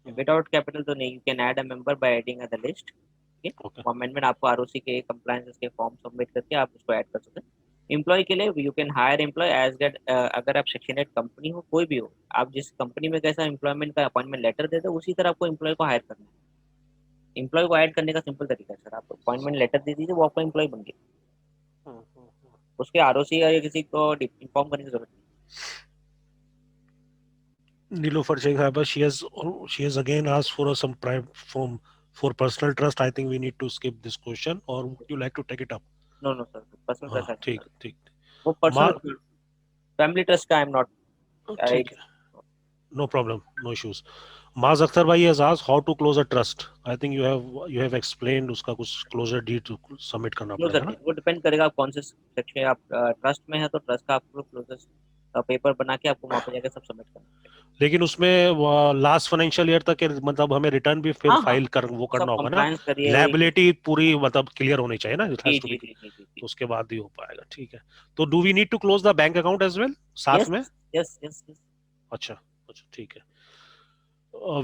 Without capital तो नहीं, you can add a member by adding a the list.
Okay,
amendment आपको आरओसी के कंप्लायंस के फॉर्म सबमिट करके आप उसको ऐड कर सकते हैं. एम्प्लॉय के लिए you can hire employ as get, अगर आप सेक्शन 8 कंपनी हो, कोई भी हो, आप जिस कंपनी में कैसा एम्प्लॉयमेंट का अपॉइंटमेंट लेटर देते हो उसी तरह आपको एम्प्लॉय को हायर करना है. एम्प्लॉय को ऐड करने का सिंपल तरीका है सर, आप अपॉइंटमेंट लेटर दे दीजिए, वो आपका एम्प्लॉय बन गया. उसके आरओसी या किसी को इन्फॉर्म करने की जरूरत नहीं.
Nilofer Sheikh Saiba, she has again asked for some private form for personal trust. I think we need to skip this question, or would you like to take it up?
No no sir, personal
हाँ,
ट्रस्ट
ठीक ठीक
वो
माँ,
पर्सनल फैमिली ट्रस्ट का आई एम नॉट.
ठीक है, no problem, no issues. Maz Akhtar bhai has asked how to close a trust. I think you have explained उसका कुछ closure deed to submit करना
क्लोजर
पड़ेगा ना?
डेट वो डिपेंड करेगा आप कौन से सेक्शन, आप ट्रस्ट में है तो ट्रस्ट का आपको क्लोजर पेपर बना के आपको वहाँ पे जाकर सब सबमिट करना है.
लेकिन उसमें लास्ट फाइनेंशियल ईयर तक मतलब हमें रिटर्न भी फिर
हाँ हाँ,
फाइल कर वो
सब
करना होगा ना?
कंप्लायंस करिए वही.
लायबिलिटी पूरी मतलब क्लियर होनी चाहिए ना? It
ji
has to
ji
be,
जी जी जी.
तो उसके बाद ही हो पाएगा। ठीक है, तो do we need to close the bank account as well साथ
यस
में?
Yes yes yes.
अच्छा अच्छा, ठीक है।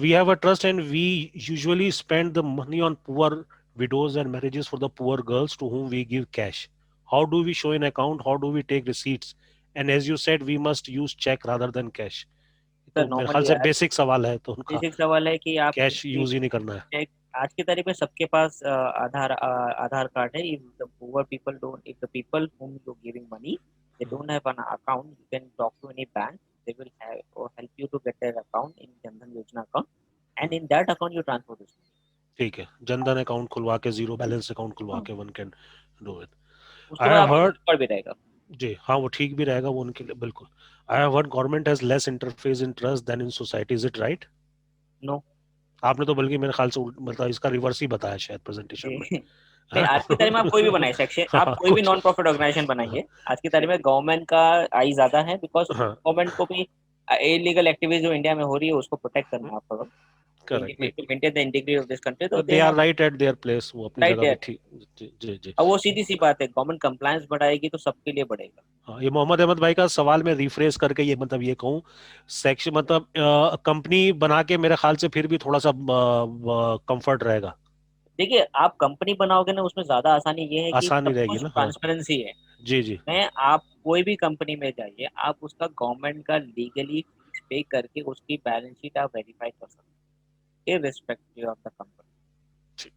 We have a trust and we usually spend the money on poor widows and marriages for the poor girls to whom we give cash. How do we show an account? How do we take receipts? And as you said, we must use check rather than cash.
Sir
तो मेरे ख्याल
नॉर्मली
से बेसिक सवाल है, तो उनका
बेसिक सवाल है कि आप
कैश यूज ही नहीं करना है।
एक, आज की तारीख में सबके पास आधार कार्ड है. If the poor people don't, if the people whom you giving money they don't have an account, you can talk to any bank. They will have or help you to get their account in Jan Dhan Yojana account, and in that account you transfer this.
ठीक है, जनधन अकाउंट खुलवा के, जीरो बैलेंस अकाउंट खुलवा के वन कैन डू इट।
उसके
आई
बाद
हैव
आपका
हर्ड,
record भी रहेगा.
जी हाँ, वो ठीक भी रहेगा वो उनके लिए, बिल्कुल। I have heard government has less interface in trust than in society, is it right?
No.
आपने तो बल्कि मेरे ख्याल से मतलब इसका रिवर्स ही बताया शायद प्रेजेंटेशन में,
नहीं,
है
आज की तारीख में आप कोई भी बनाए सेक्शन, आप
हाँ,
कोई भी
कुछ
नॉन प्रॉफिट ऑर्गेनाइजेशन बनाइए, आज की तारीख में गवर्नमेंट का आई ज्यादा है, बिकॉज
हाँ,
गवर्नमेंट को भी इलीगल एक्टिविटीज जो इंडिया में हो रही है उसको प्रोटेक्ट करना है आपको.
करेक्ट। नहीं,
to maintain the integrity of this country, तो
they
they
are
have
right at their place, वो अपनी
right
जगह पे
there.
ठीक। जी जी जी।
अब वो सीधी सी बात है, गवर्नमेंट कंप्लायंस बढ़ाएगी तो सबके लिए बढ़ेगा.
हाँ, ये मोहम्मद अहमद भाई का सवाल मैं रिफ्रेश करके ये मतलब ये कहूँ, सेक्शन मतलब कंपनी बना के मेरे ख्याल से फिर भी थोड़ा सा कंफर्ट रहेगा,
देखिए, आप कंपनी बनाओगे ना, उसमें ज्यादा आसानी ये है कि
आसानी
सब
रहेगी
कुछ
ना। हाँ
ट्रांसपेरेंसी है.
जी जी।
मैं आप कोई भी कंपनी में जाइए, आप उसका गवर्नमेंट का लीगली पे करके उसकी बैलेंस शीट आप वेरीफाई कर सकते हैं, irrespective ऑफ द कंपनी.
ठीक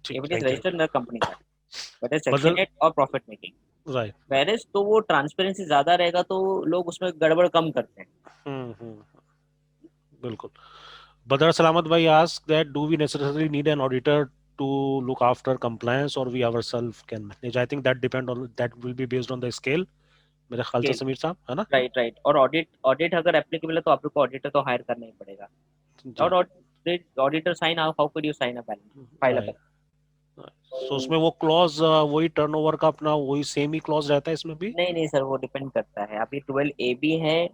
ठीक,
if it is
thank you.
Registered in the company का, बट सेक्शन
बदल
8 और प्रॉफिट मेकिंग,
राइट।
वेरेस तो वो ट्रांसपेरेंसी ज्यादा रहेगा तो लोग उसमें गड़बड़ कम करते हैं.
बिल्कुल। Badar Salamat bhai asked that do we necessarily need an auditor to look after compliance, or we ourselves can manage? I think that will be based on the scale, मेरे ख्याल से समीर साहब, है ना?
Right right. और ऑडिट अगर एप्लीकेबल है तो आप लोग को ऑडिटर तो हायर करना ही पड़ेगा.
जी
और auditor sign, how could you sign a balance file uh.
So उसमें वो क्लॉज वही टर्नओवर का अपना वही सेम ही क्लॉज रहता है इसमें भी?
नहीं नहीं सर, वो डिपेंड करता है. अभी 12 AB है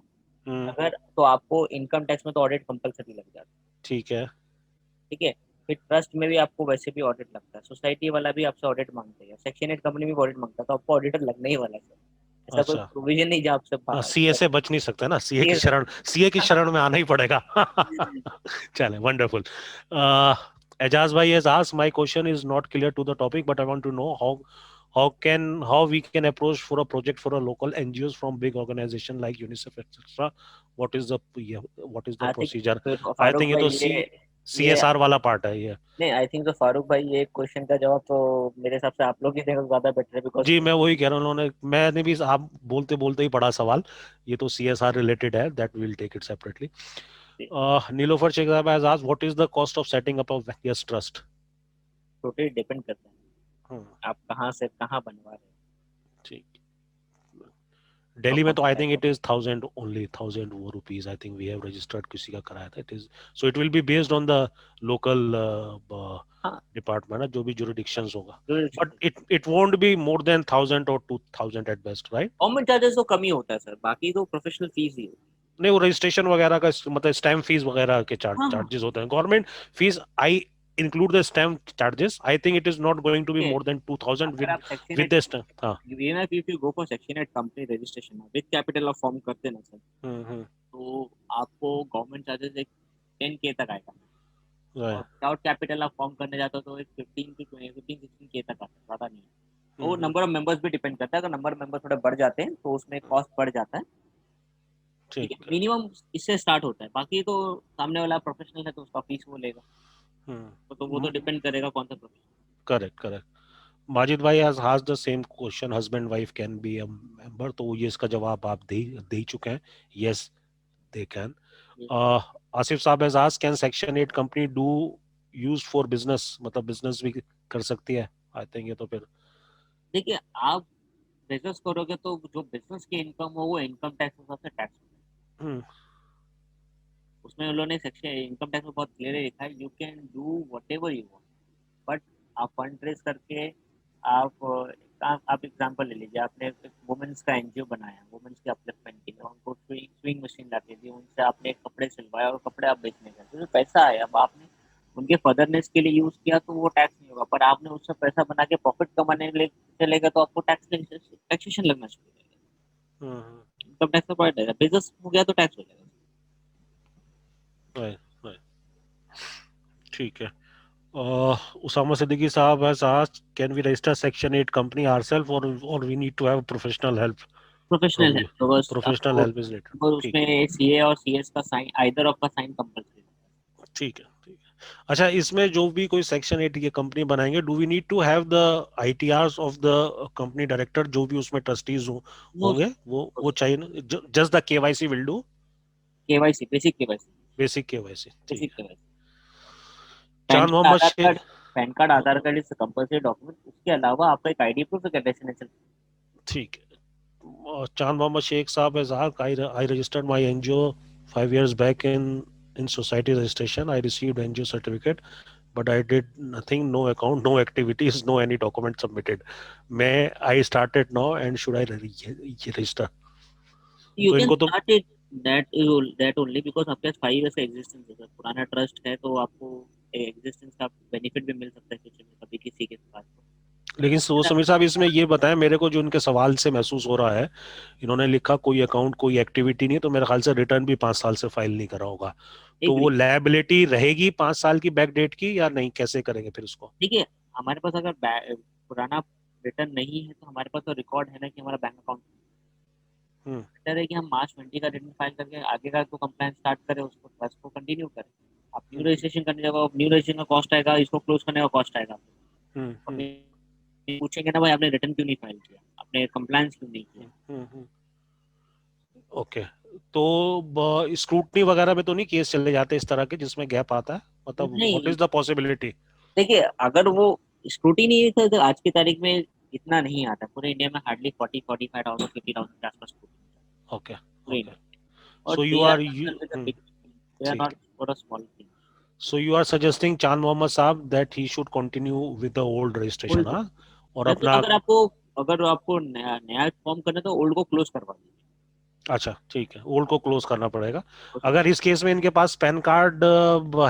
हम्म,
अगर, तो आपको इनकम टैक्स में तो ऑडिट कंपलसरी लग जाता है.
ठीक है।
ठीक है. फिर ट्रस्ट में भी आपको वैसे भी ऑडिट लगता है, सोसाइटी वाला भी आपसे ऑडिट मांगते हैं, सेक्शन 8 कंपनी में भी ऑडिट मांगता है, तो आपको ऑडिटर लगना ही वाला है सर। ऐसा कोई
अच्छा,
प्रोविजन नहीं जो आपसे
सीए से बच नहीं सकते ना, सीए की शरण में आना ही पड़ेगा। चले, wonderful. Ajaz bhai has asked, my question is not clear to the topic, but I want to know how we can approach for a project for a local NGOs from big organization like UNICEF, etc. What is the, yeah, what is the
I think
procedure?
फिर
I
फारूक
think ये
भाई
तो
ये
CSR वाला पार्ट है ये।
नहीं, आई थिंक तो फारूक भाई ये क्वेश्चन का जवाब तो मेरे हिसाब से आप लोग ही देंगे तो ज्यादा बेटर है, बिकॉज
जी, मैं वही कह रहा हूँ, उन्होंने, मैंने भी आप बोलते बोलते ही पढ़ा सवाल, ये तो CSR रिलेटेड है, that will take it separately. Nilofer Sheikh Sahab has asked, what is the cost of setting up a guest trust?
Totally depend करता है
हम्म,
आप कहाँ से कहाँ बनवा रहे
ठीक।
हो
दिल्ली में
कौन
तो
सा
I
type
think
of-
it is 1000 only, 1000 वो rupees I think we have registered, किसी का कराया था, it is, so it will be based on the local
हाँ
डिपार्टमेंट, जो भी जुरिडिक्शंस होगा,
jurisdiction
बट
से।
It won't be more than 1000 और 2000 at best, right?
Government charges तो कम ही होता है सर, बाकी तो प्रोफेशनल फीस ही होती
नहीं, वो रजिस्ट्रेशन वगैरह का मतलब स्टैम्प फीस वगैरह के
है। हाँ हाँ
चार्जेस होते हैं, government fees I include the stamp charges. I think it is not going to be
okay.
more than 2000
अगर आप सेक्शन
with
8
the stamp, हाँ।
If you go for section 8 company registration with capital of form करते हैं ना सर,
हम्म,
तो आपको गवर्नमेंट चार्जेस एक 10K तक आएगा, और
right,
विदाउट कैपिटल आप फॉर्म करने जाते हो तो एक 15 16K तक आता है, ज़्यादा नहीं है। वो
हम्म,
नंबर ऑफ मेंबर्स भी डिपेंड करता है, अगर नंबर ऑफ मेंबर थोड़े बढ़ जाते हैं तो उसमें कॉस्ट बढ़ जाता है। ठीक
ठीक
है,
है,
मिनिमम इससे स्टार्ट होता है, बाकी तो सामने वाला प्रोफेशनल है तो उसका फीस वो लेगा, तो वो तो डिपेंड करेगा कौन सा प्रोफेशनल।
Correct, correct. माजिद भाई has asked the same question, husband wife can be a member, तो ये इसका जवाब आप दे ही चुके हैं, yes they can. आसिफ साहब has asked, can section 8 company do used for business, मतलब बिजनेस भी कर सकती है, आई थिंक ये तो फिर,
देखिए, आप बिजनेस करोगे तो जो बिजनेस की इनकम हो वो इनकम टैक्स के हिसाब से टैक्स,
हम्म,
उसमें उन्होंने सेक्शन इनकम टैक्स में बहुत क्लियर लिखा है, you can do what ever you want, but आप फंड रेज करके आप एग्जांपल ले लीजिए, आपने वुमेन्स का एनजीओ बनाया, वुमेन्स की अपलिफ्टमेंट के लिए उनको स्विंग मशीन ला के दी, उनसे आपने कपड़े सिलवाए और कपड़े आप बेचने गए, तो जो पैसा आया अब आपने उनके फर्दरनेस के लिए यूज किया तो वो टैक्स नहीं होगा, पर आपने उससे पैसा बना के प्रॉफिट कमाने के लिए चले गए तो आपको टैक्सेशन लगना शुरू हो जाएगा,
हम्म,
इनकम टैक्स का पॉइंट है, बिजनेस हो गया तो टैक्स हो जाएगा।
right, right, ठीक है। Usama Siddiqui साहब has asked, can we register section 8 company ourselves, or we need to have professional help
professional
from
है
you?
तो बस
Professional
आपको
help is needed,
बस
ठीक है,
उसमें सीए और सीएस का साइन, आइदर ऑफ का साइन कंपलसरी।
ठीक है, ठीक है। अच्छा, इसमें जो भी कोई सेक्शन 8 की कंपनी बनाएंगे, do we need to have the ITRs of the company director, जो भी उसमें ट्रस्टीज
नो
होंगे, वो चाहिए ना, just the KYC will do,
KYC, basic KYC,
basic KYC, ठीक
बेसिक
है।
KYC. PAN
Chand
card
Mohammad
Aadhaar
Sheikh,
card, PAN card Aadhaar card is compulsory document, उसके अलावा आपका एक आईडी प्रूफ है डेस्टिनेशन।
ठीक है। Chan Mohammed Sheikh Saab has asked, I registered my NGO 5 years back in society registration. I received NGO certificate, but I did nothing, no account, no activities, no any document submitted. May I start it now, and should I register?
You
तो
कैन
इनको तो,
start it that only because आपके पास 5 years का एग्जिस्टेंस है, पुराना ट्रस्ट है तो आपको एग्जिस्टेंस का बेनिफिट भी मिल सकता है फ्यूचर में कभी किसी के पास।
लेकिन समीर साहब, इसमें ये बताएं मेरे को, जो उनके सवाल से महसूस हो रहा है, इन्होंने लिखा कोई अकाउंट, कोई एक्टिविटी नहीं, तो मेरे ख्याल से रिटर्न भी 5 साल से फाइल नहीं करा होगा, तो
एक
वो लायबिलिटी रहेगी 5 साल की बैक डेट की, या नहीं, कैसे करेंगे फिर उसको?
देखिए, हमारे पास अगर पुराना रिटर्न नहीं है तो हमारे पास तो रिकॉर्ड है ना कि हमारा बैंक अकाउंट,
हम्म,
बेटर है कि हम मार्च 20 का रिटर्न फाइल करके आगे का तो कंप्लायंस स्टार्ट करें, उसको ट्रस्ट को कंटिन्यू करें। आप न्यू
हम्म,
रजिस्ट्रेशन करने जाओ, न्यू रजिस्ट्रेशन का कॉस्ट आएगा, इसको क्लोज करने का कॉस्ट आएगा,
हम्म, हम्म,
पूछेंगे ना भाई आपने रिटर्न क्यों नहीं फाइल किया, आपने कंप्लायंस क्यों नहीं किया।
ओके, तो स्क्रूटनी वगैरह में तो नहीं केस चले जाते इस तरह के जिसमें गैप आता है, मतलब व्हाट
नहीं,
इज द पॉसिबिलिटी?
देखिए अगर वो स्क्रूटिनी नहीं था तो आज की तारीख में इतना नहीं आता, पूरे इंडिया में हार्डली 40-45,000 50,000 के आसपास scrutiny
ओके,
पूरे
ओके,
इंडिया में। और
so
they
you
are
are you,
considered with a big, they are
ठीक
नॉट
है,
for a small thing.
So you are suggesting Chand Mohammad sahab that he should continue with the old registration,
old,
हाँ, और
या फिर
अपना,
अगर आपको नया नया फॉर्म करना है तो ओल्ड को क्लोज करवा दीजिए।
अच्छा ठीक है, ओल्ड को क्लोज करना पड़ेगा। अगर इस केस में इनके पास पैन कार्ड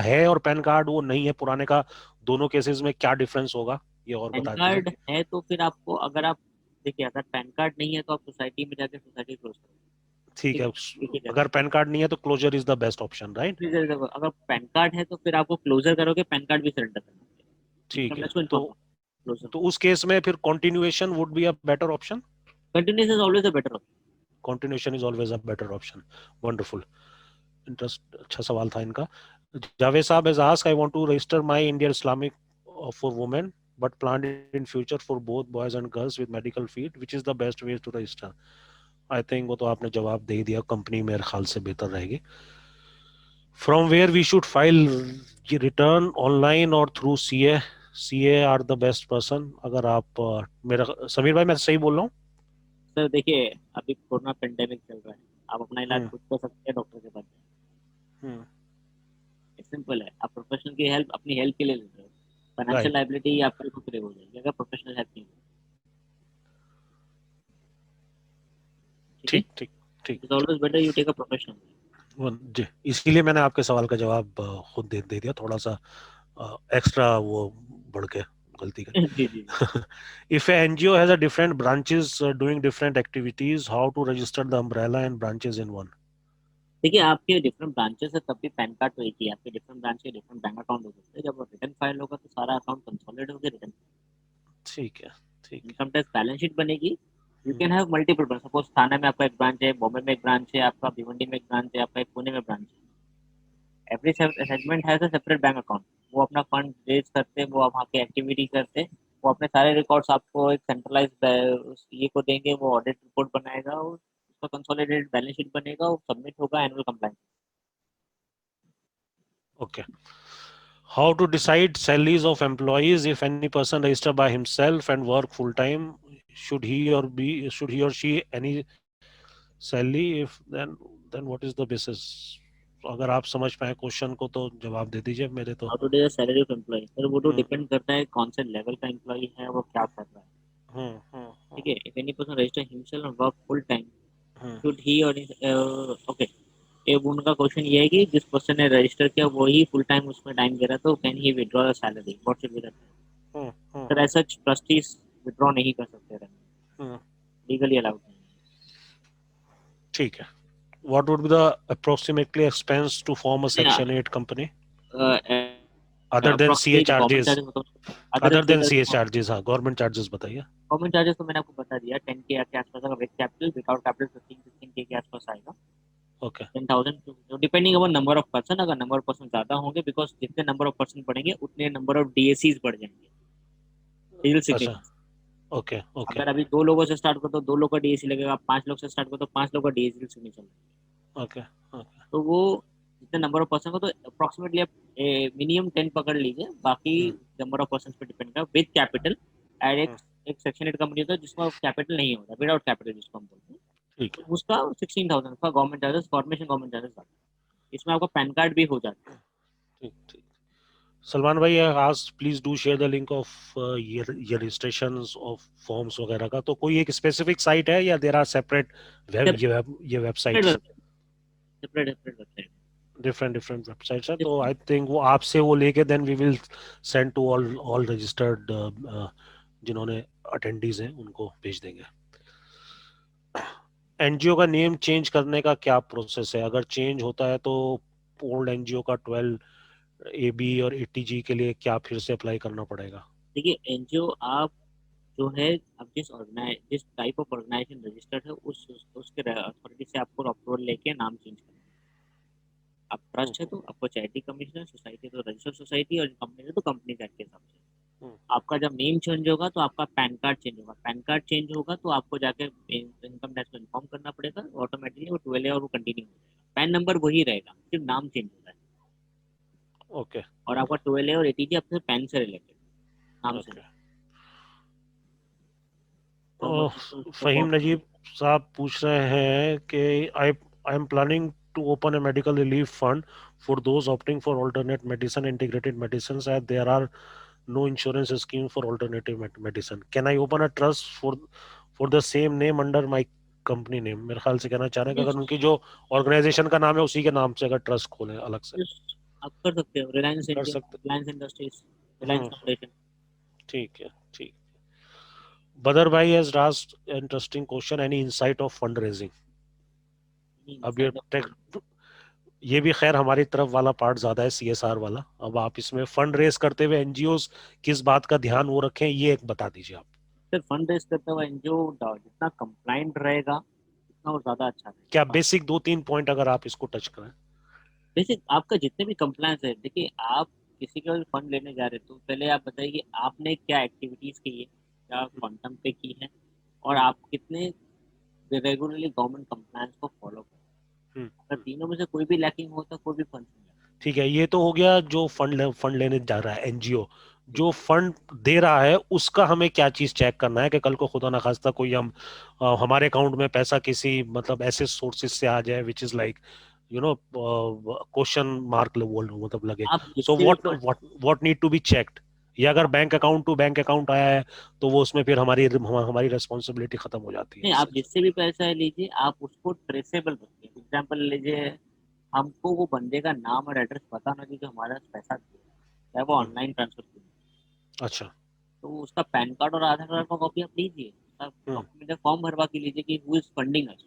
है और पैन कार्ड वो नहीं है पुराने का, दोनों केसेस में क्या डिफरेंस होगा ये और
पैन
बता दीजिए।
कार्ड है तो फिर आपको, अगर आप देखिए, अगर पैन कार्ड नहीं है तो आप सोसाइटी में जाके सोसाइटी क्लोज करो।
ठीक
ठीक
है,
है, ठीक है
अगर
जैसे
पैन कार्ड नहीं है तो closure is the best option, right.
अगर पैन कार्ड है तो फिर आपको क्लोजर करोगे, पैन कार्ड भी सरेंडर करना पड़ेगा,
ठीक
इनकम
है,
टैक्स को
तो
इन्फॉर्म करो क्लोजर।
उस केस में फिर continuation would be a better option.
Continuous is always a better option.
Continuation is always a better option. Wonderful. Interest, अच्छा सवाल था इनका। जावेद साहब has asked, I want to register my Indian Islamic for women but planned in future for both boys and girls with medical field, which is the best way to register? I think वो तो आपने जवाब दे ही दिया, कंपनी मेरे ख्याल से बेहतर रहेगी। From where we should file return, online or through CA? CA are the best person। अगर आप मेरा समीर भाई मैं सही बोल रहा हूँ?
सर देखिए, अभी कोरोना पेंडेमिक चल रहा है, आप अपना इलाज
हम्म
खुद कर सकते हैं, डॉक्टर के पास
हम्म
सिंपल है। आप प्रोफेशनल की हेल्प अपनी हेल्प के लिए ले रहे हो, फाइनेंशियल
राइट,
लाइबिलिटी आपकी खुद हो जाएगी अगर प्रोफेशनल हेल्प नहीं हो। ठीक है,
ठीक ठीक ठीक।
It's always better you take a professional.
जी, इसीलिए मैंने आपके सवाल का जवाब खुद दे दिया, थोड़ा सा एक्स्ट्रा वो बढ़ के गलती
जी जी जी।
कर। If a NGO has a different branches doing different activities, how to register the umbrella and branches in one?
देखिए, आपके डिफरेंट ब्रांचेस है तब भी पैन कार्ड तो एक ही है, आपके डिफरेंट ब्रांच के डिफरेंट बैंक अकाउंट हो सकते हैं। जब रिटर्न फाइल होगा तो सारा अकाउंट कंसोलिडेट होकर रिटर्न
ठीक है, ठीक है।
इनकम टैक्स बैलेंस शीट बनेगी। You can
hmm,
have multiple branch, suppose Thane में आपका एक ब्रांच है, बॉम्बे में एक ब्रांच है, आपका भिवंडी में एक ब्रांच है, आपका एक पुणे में ब्रांच है। Every segment has a separate bank account. वो अपना फंड रेज करते हैं, वो वहाँ की एक्टिविटी करते हैं, वो अपने सारे रिकॉर्ड्स आपको एक सेंट्रलाइज ये को देंगे, वो ऑडिट रिपोर्ट बनाएगा और उसका कंसोलिडेटेड बैलेंस शीट बनेगा, वो सबमिट होगा annual compliance.
okay। How to decide salaries of employees if any person register by himself and work full time? Should he or she any salary? If then what is the basis? अगर आप समझ पाए क्वेश्चन को तो जवाब दे दीजिए मेरे तो।
How to day salary of employ, sir वो तो
हम्म
डिपेंड करता है कौन से लेवल का एम्प्लॉय है, वो क्या कर रहा है। ठीक है, if any person register himself and work full time,
hmm
should he और ओके, ये उनका क्वेश्चन ये है कि जिस पर्सन ने रजिस्टर किया वो ही फुल टाइम उसमें टाइम दे रहा है, तो can he withdraw the salary, what should be the. Sir
hmm
as such trustees withdraw नहीं कर सकते,
हम्म,
लीगली अलाउड नहीं
ठीक है। What would be the approximately expense to form a
है।
Section 8 company
नहीं,
other than CA
approximately government
charges?
Charges बताओ, other
Other than CA
government
charges, हाँ, गवर्नमेंट चार्जेस बताइए।
चार्जेस तो मैंने आपको बता दिया, 10K के आसपास अगर with capital, without capital 15-16K के आसपास आएगा।
Okay
10,000 depending upon number of person, अगर नंबर ऑफ पर्सन ज्यादा होंगे, बिकॉज जितने नंबर ऑफ पर्सन बढ़ेंगे उतने नंबर ऑफ डीएसीज बढ़ जाएंगे, डिजिटल
अच्छा
सिग्नेचर।
ओके ओके
अगर अभी 2 लोगों से स्टार्ट करो तो 2 लोग का डीएसी लगेगा, 5 लोग से स्टार्ट करो तो 5 लोग का डीएसी सिग्नेचर लगेगा।
ओके ओके
तो वो जितने नंबर ऑफ पर्सन को, तो अप्रोक्सीमेटली आप मिनिमम 10 पकड़ लीजिए, बाकी नंबर ऑफ पर्सन पे डिपेंड करता है विद कैपिटल। एंड एक सेक्शन 8 कंपनी होता है जिसमें कैपिटल नहीं होता, विदाउट कैपिटल जिसको हम बोलते हैं,
ठीक है
तो उसका 16,000 का government charges, formation government charges आता है। इसमें आपका पैन कार्ड भी हो जाता है।
ठीक ठीक। सलमान भाई आज please do share the link of ये रजिस्ट्रेशन ऑफ फॉर्म्स वगैरह का। तो कोई एक स्पेसिफिक साइट है या देर आर सेपरेट ये websites?
Separate separate website.
Different different websites है, तो आई थिंक वो आपसे वो लेके then we will send to all registered जिन्होंने अटेंडीज हैं उनको भेज देंगे। एनजीओ का नेम चेंज करने का क्या प्रोसेस है? अगर चेंज होता है तो ओल्ड एनजीओ का 12 एबी और 80G के लिए क्या फिर से अप्लाई करना पड़ेगा?
देखिए, एनजीओ आप जो है, आप जिस टाइप ऑफ ऑर्गेनाइजेशन रजिस्टर्ड है उसके अथॉरिटी से आपको अप्रूवल लेके नाम चेंज करना है। आप ट्रस्ट है तो आपको चैरिटी कमीशन, सोसाइटी तो रजिस्टर्ड सोसाइटी, और कंपनी है तो कंपनी एक्ट के हिसाब से। आपका जब नेम चेंज होगा तो आपका पैन कार्ड चेंज होगा, पैन कार्ड चेंज होगा तो आपको जाके इनकम टैक्स को इन्फॉर्म करना पड़ेगा, ऑटोमेटिकली वो 12 और वो कंटिन्यू हो जाएगा। पैन नंबर वही रहेगा, सिर्फ नाम चेंज होता है।
ओके
और आपका 12 और 80 आपके पैन से रिलेटेड, नाम से
ओके।
नहीं।
फहीम नजीब साहब पूछ रहे हैं कि I I am planning to open a medical relief fund for those opting for alternate medicine integrated medicines as there are no insurance scheme for alternative medicine. Can I open a trust for the same name under my company name मेरे ख्याल से कहना चाह रहे हैं कि अगर उनकी जो ऑर्गेनाइजेशन का नाम है उसी के नाम से अगर ट्रस्ट खोलें अलग से
आप कर सकते हो, रिलायंस
कर
इंडिया,
सकते।
Reliance industries, Reliance foundation.
ठीक है, ठीक। बदर भाई has asked interesting question, any insight of fundraising? अब ये भी खैर हमारी तरफ वाला पार्ट ज्यादा है, सीएसआर वाला। अब आप इसमें फंड रेज करते हुए एनजीओस किस बात का ध्यान वो रखें, ये एक बता दीजिए आप।
सर फंड रेज करते हुए एनजीओ जितना कंप्लाइंट रहेगा उतना वो ज्यादा अच्छा
क्या
रहेगा।
बेसिक 2-3 पॉइंट अगर आप इसको टच करें।
बेसिक आपका जितने भी कंप्लायंस है, देखिए आप किसी का भी फंड लेने जा रहे हो तो पहले आप बताइए कि आपने क्या एक्टिविटीज की है, क्या क्वांटम पे की है, और आप कितने रेगुलरली गवर्नमेंट कंप्लायंस को फॉलो करें। अगर तीनों में से कोई भी लैकिंग हो तो कोई भी फंड नहीं आएगा।
ठीक है, ये तो हो गया जो फंड लेने जा रहा है एनजीओ। जो फंड दे रहा है उसका हमें क्या चीज चेक करना है कि कल को खुदा ना खास्ता कोई हमारे अकाउंट में पैसा किसी मतलब ऐसे सोर्सेज से आ जाए which is like question mark मतलब लगे।
आप
सो
जितने भी
what
fund,
what what need to be checked. या अगर bank account to bank account आया है तो वो उसमें फिर हमारी रिस्पॉन्सिबिलिटी खत्म हो जाती है
नहीं आप
इससे।
जिससे भी पैसा लीजिए आप उसको ट्रेसेबल रखिए। एग्जाम्पल लीजिए, हमको वो बंदे का नाम और एड्रेस पता ना कि जो हमारा पैसा दिया है, चाहे वो
हम्म,
ऑनलाइन ट्रांसफर किया,
अच्छा।
तो उसका पैन कार्ड और आधार कार्ड का कॉपी आप लीजिए, उसका
हम्म,
डॉक्यूमेंट फॉर्म भरवा के लीजिए कि हु इज फंडिंग अस।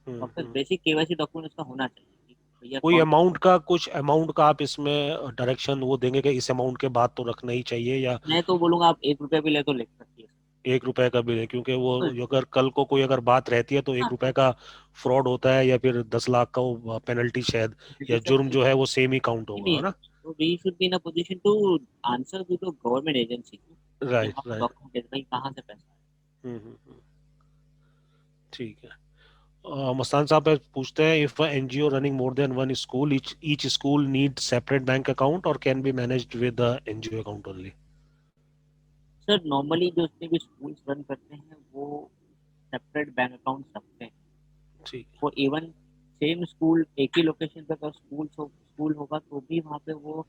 हम्म,
और फिर बेसिक केवाईसी डॉक्यूमेंट उसका होना चाहिए कि भैया
कोई
कौन।
अमाउंट का कुछ अमाउंट का आप इसमें डायरेक्शन वो देंगे कि इस अमाउंट के बाद तो रखना ही चाहिए, या
मैं तो बोलूंगा आप 1 रुपया भी ले तो ले सकती है।
1 रुपए का भी है? क्योंकि वो
तो
अगर कल को कोई अगर बात रहती है तो एक
हाँ,
रुपए का फ्रॉड होता है या फिर 10 लाख का वो पेनल्टी शायद, या जुर्म जो है वो सेम ही काउंट होगा, है ना।
तो we should be in a position to answer to the government agency कि
राइट,
हाँ
राइट।
डॉक्यूमेंट भाई कहाँ से पैसा है।
ठीक है। मस्तान साहब पूछते हैं, if NGO running more than one school, each school need separate bank account और can be managed with the NGO account only.
Sir normally जो जितने भी स्कूल्स रन करते हैं वो सेपरेट बैंक अकाउंट रखते हैं।
ठीक है।
वो इवन सेम स्कूल एक ही लोकेशन पे अगर स्कूल होगा तो भी वहाँ पे वो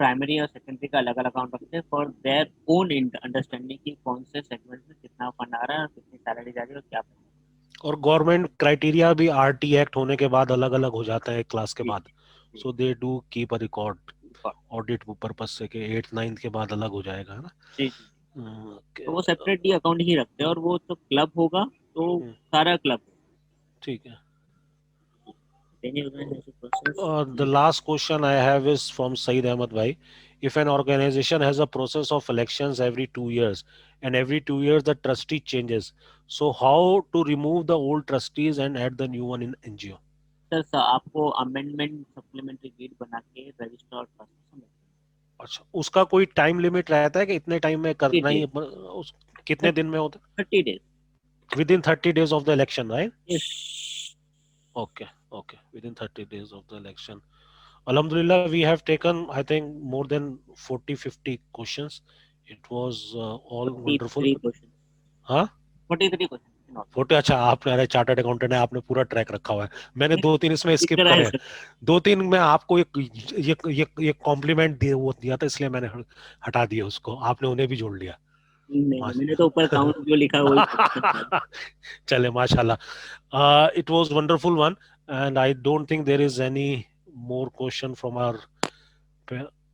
प्राइमरी और सेकेंडरी का अलग अलग अकाउंट रखते हैं फॉर देयर ओन अंडरस्टैंडिंग कि कौन से सेगमेंट में कितना फंड आ रहा है और कितनी सैलरी जा रही है और क्या पैसा।
और गवर्नमेंट क्राइटेरिया भी आरटी एक्ट होने के बाद अलग अलग हो जाता है एक क्लास के
जी
बाद।
जी
so they do keep a record
जी
ऑडिट पर्पज से कि 8th 9th के बाद अलग हो जाएगा, है ना।
जी जी। तो वो
Okay.
सेपरेटली अकाउंट ही रखते हैं और वो तो क्लब होगा तो सारा क्लब।
ठीक है।
Any organization process
The last question I have is from Saeed Ahmed Bhai. If an organization has a process of elections every 2 years and every 2 years the trustee changes, so how to remove the old trustees and add the new one in NGO?
Sir आपको अमेंडमेंट सप्लीमेंट्री डीड बना के रजिस्टर और ट्रस्ट में
अच्छा, उसका कोई टाइम लिमिट रहता है कि इतने टाइम में करना ही
30
कितने दिन में होता
30 days।
है? Within 30 days of the election, right?
Yes।
Okay, okay. Within 30 days of the election. Alhamdulillah, we have taken, I think, more than 40-50 questions. It was all wonderful.
43 question.
हाँ,
43 क्वेश्चन।
40। अच्छा, आपने, अरे चार्टर्ड अकाउंटेंट है, आपने पूरा ट्रैक रखा हुआ है। मैंने 2-3 इसमें
इस
स्किप
तरह है
करे हैं।
सर।
2-3 में आपको ये कॉम्प्लीमेंट दिए वो दिया था, इसलिए मैंने हटा दिया उसको, आपने उन्हें भी जोड़ लिया।
नहीं मैंने तो ऊपर
माश-
काउंट जो लिखा है वही क्वेश्चन।
चले, माशाल्लाह। It was wonderful one, and I don't think there is any more question from our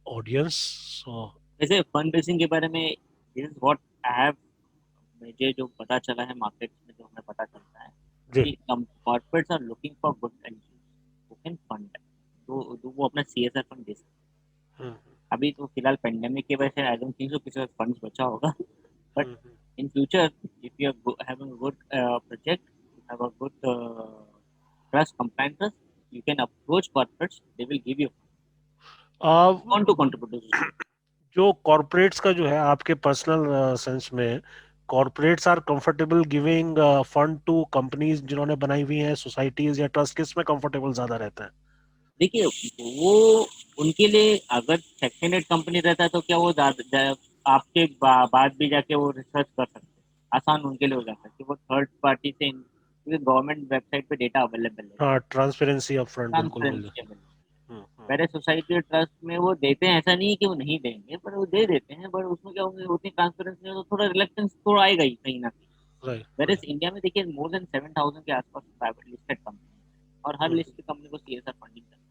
audience. So,
वैसे फंड रेजिंग के बारे में this is what I have, मुझे जो पता चला है मार्केट में जो हमें पता चलता है
जी।
कि corporates are looking for good NGO who can fund, तो वो अपना सीएसआर फंड दे सकते हैं। अभी तो फिलहाल पेंडेमिक की वजह से आई डोंट थिंक सो किसी का फंड्स बचा होगा, but in future if you are having a good project, you have a good trust compliant trust, you can approach corporates, they will give you want to contribute to society।
जो कॉर्पोरेट्स का जो है आपके पर्सनल सेंस में, corporates are comfortable giving fund to companies जिन्होंने बनाई हुई हैं, सोसाइटीज या ट्रस्ट, किस में कंफर्टेबल ज्यादा रहता है?
देखिए वो उनके लिए अगर सेक्शन 8 कंपनी रहता है तो क्या वो आपके बाद भी जाके वो रिसर्च कर सकते हैं, आसान उनके लिए हो जाता है कि वो थर्ड पार्टी से, क्योंकि गवर्नमेंट वेबसाइट पे डेटा अवेलेबल है,
हाँ, ट्रांसपेरेंसी अप फ्रंट बिल्कुल मिल
ट्रांसपेरेंसी
जाए।
अवेलेबल। मेरे सोसाइटी और ट्रस्ट में वो देते हैं, ऐसा नहीं है कि वो नहीं देंगे, पर वो दे देते हैं, पर उसमें क्या होंगे उतनी ट्रांसपेरेंसी में तो थोड़ा रिलेक्टेंस थोड़ा आएगा ही कहीं ना कहीं।
Right.
Whereas इंडिया में देखिए more than 7,000 के आसपास प्राइवेट लिस्टेड कंपनी और हर
हम्म।
लिस्टेड कंपनी को CSR फंडिंग करती है।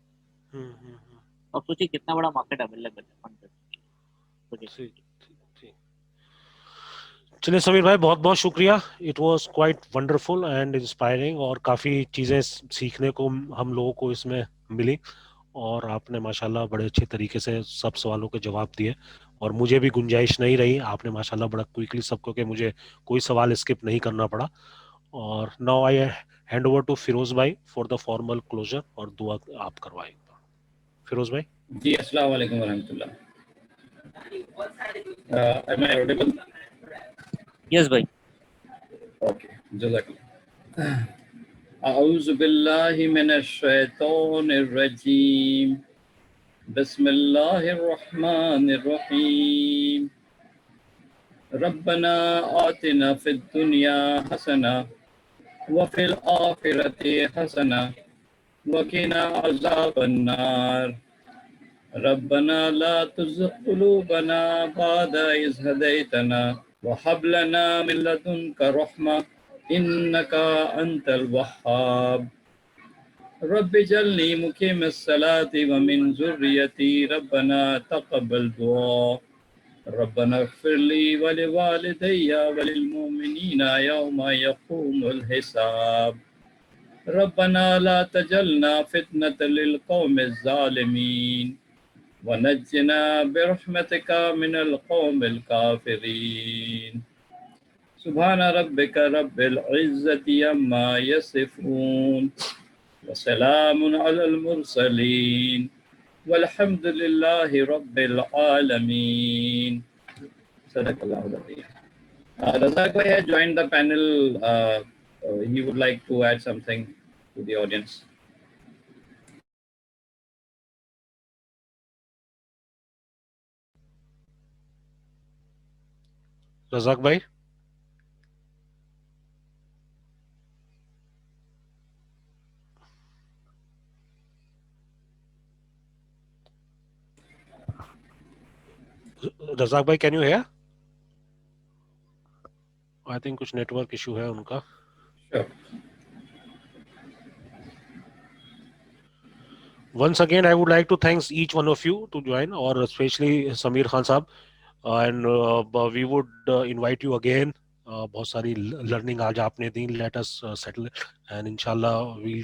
हम्म, हम्म, हम्म।
अब सोचिए कितना बड़ा मार्केट अवेलेबल है फंड करने के लिए प्रोजेक्ट के
ठीक,
लिए।
ठीक, ठीक। चलिए समीर भाई, बहुत बहुत शुक्रिया। It was quite wonderful and inspiring, और काफ़ी चीज़ें सीखने को हम लोगों को इसमें मिली, और आपने माशाल्लाह बड़े अच्छे तरीके से सब सवालों के जवाब दिए, और मुझे भी गुंजाइश नहीं रही, आपने माशाल्लाह बड़ा क्विकली सबको के मुझे कोई सवाल स्किप नहीं करना पड़ा। और now I hand over to Firoz भाई फॉर द फॉर्मल क्लोजर, और दुआ आप करवाएं फिरोज भाई।
जी, अस्सलाम वालेकुम वरहमतुल्लाह। Am I audible?
Yes भाई।
Okay, जज़ाकल्लाह। अऊज़ु बिल्लाहि मिनश शैतानिर रजीम। बिस्मिल्लाहिर रहमानिर रहीम। रब्बना आतिना फिद दुनिया हसना व फिल आखिरति हसना व किना अज़ाबन नार। रब्बना ला तुज़िग़ क़ुलूबना बअद इज़ हदैतना व हब लना मिन लदुनका रहमा इन्नका अंतल वह्हाब। रब्बि जल्नी मुक़ीमिस सलाति व मिन ज़ुर्रियती रब्बना तक़ब्बल दुआ। रब्बना इग़फ़िर ली व लिवालिदैया व लिलमुमिनीना यौमा यक़ूमुल हिसाब। रब्बना ला तजलना फितनतल लिल क़ौमिज़ ज़ालिमीन वनज्जिना बिरहमतिका मिनल क़ौमिल काफ़िरीन। सुब्हान रब्बिका रब्बिल इज़्ज़ति अम्मा यसिफ़ून व सलामुन अलल मुरसलीन वल्हम्दुलिल्लाहि रब्बिल आलमीन। Sadaqallahul Azim. Razak bhai has joined the panel. He would like to add something to the audience.
Razzaq भाई। रजाक भाई, can you here? I think कुछ नेटवर्क इशू है उनका।
Sure.
Once again, I would like to thanks each one of you to join, or especially Samir Khan साहब, and we would invite you again. बहुत सारी learning आज आपने दी. Let us settle it, and inshallah we'll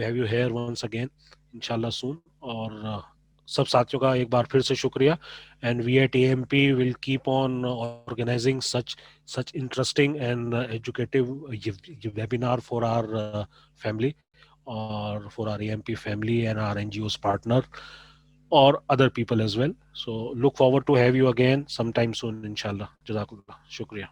have you here once again, inshallah soon. और सब साथियों का एक बार फिर से शुक्रिया, and we at AMP will keep on organizing such interesting and educative webinar for our family, or for our AMP family and our NGOs partner, or other people as well. So look forward to have you again sometime soon, inshallah. Jazakallah. Shukriya.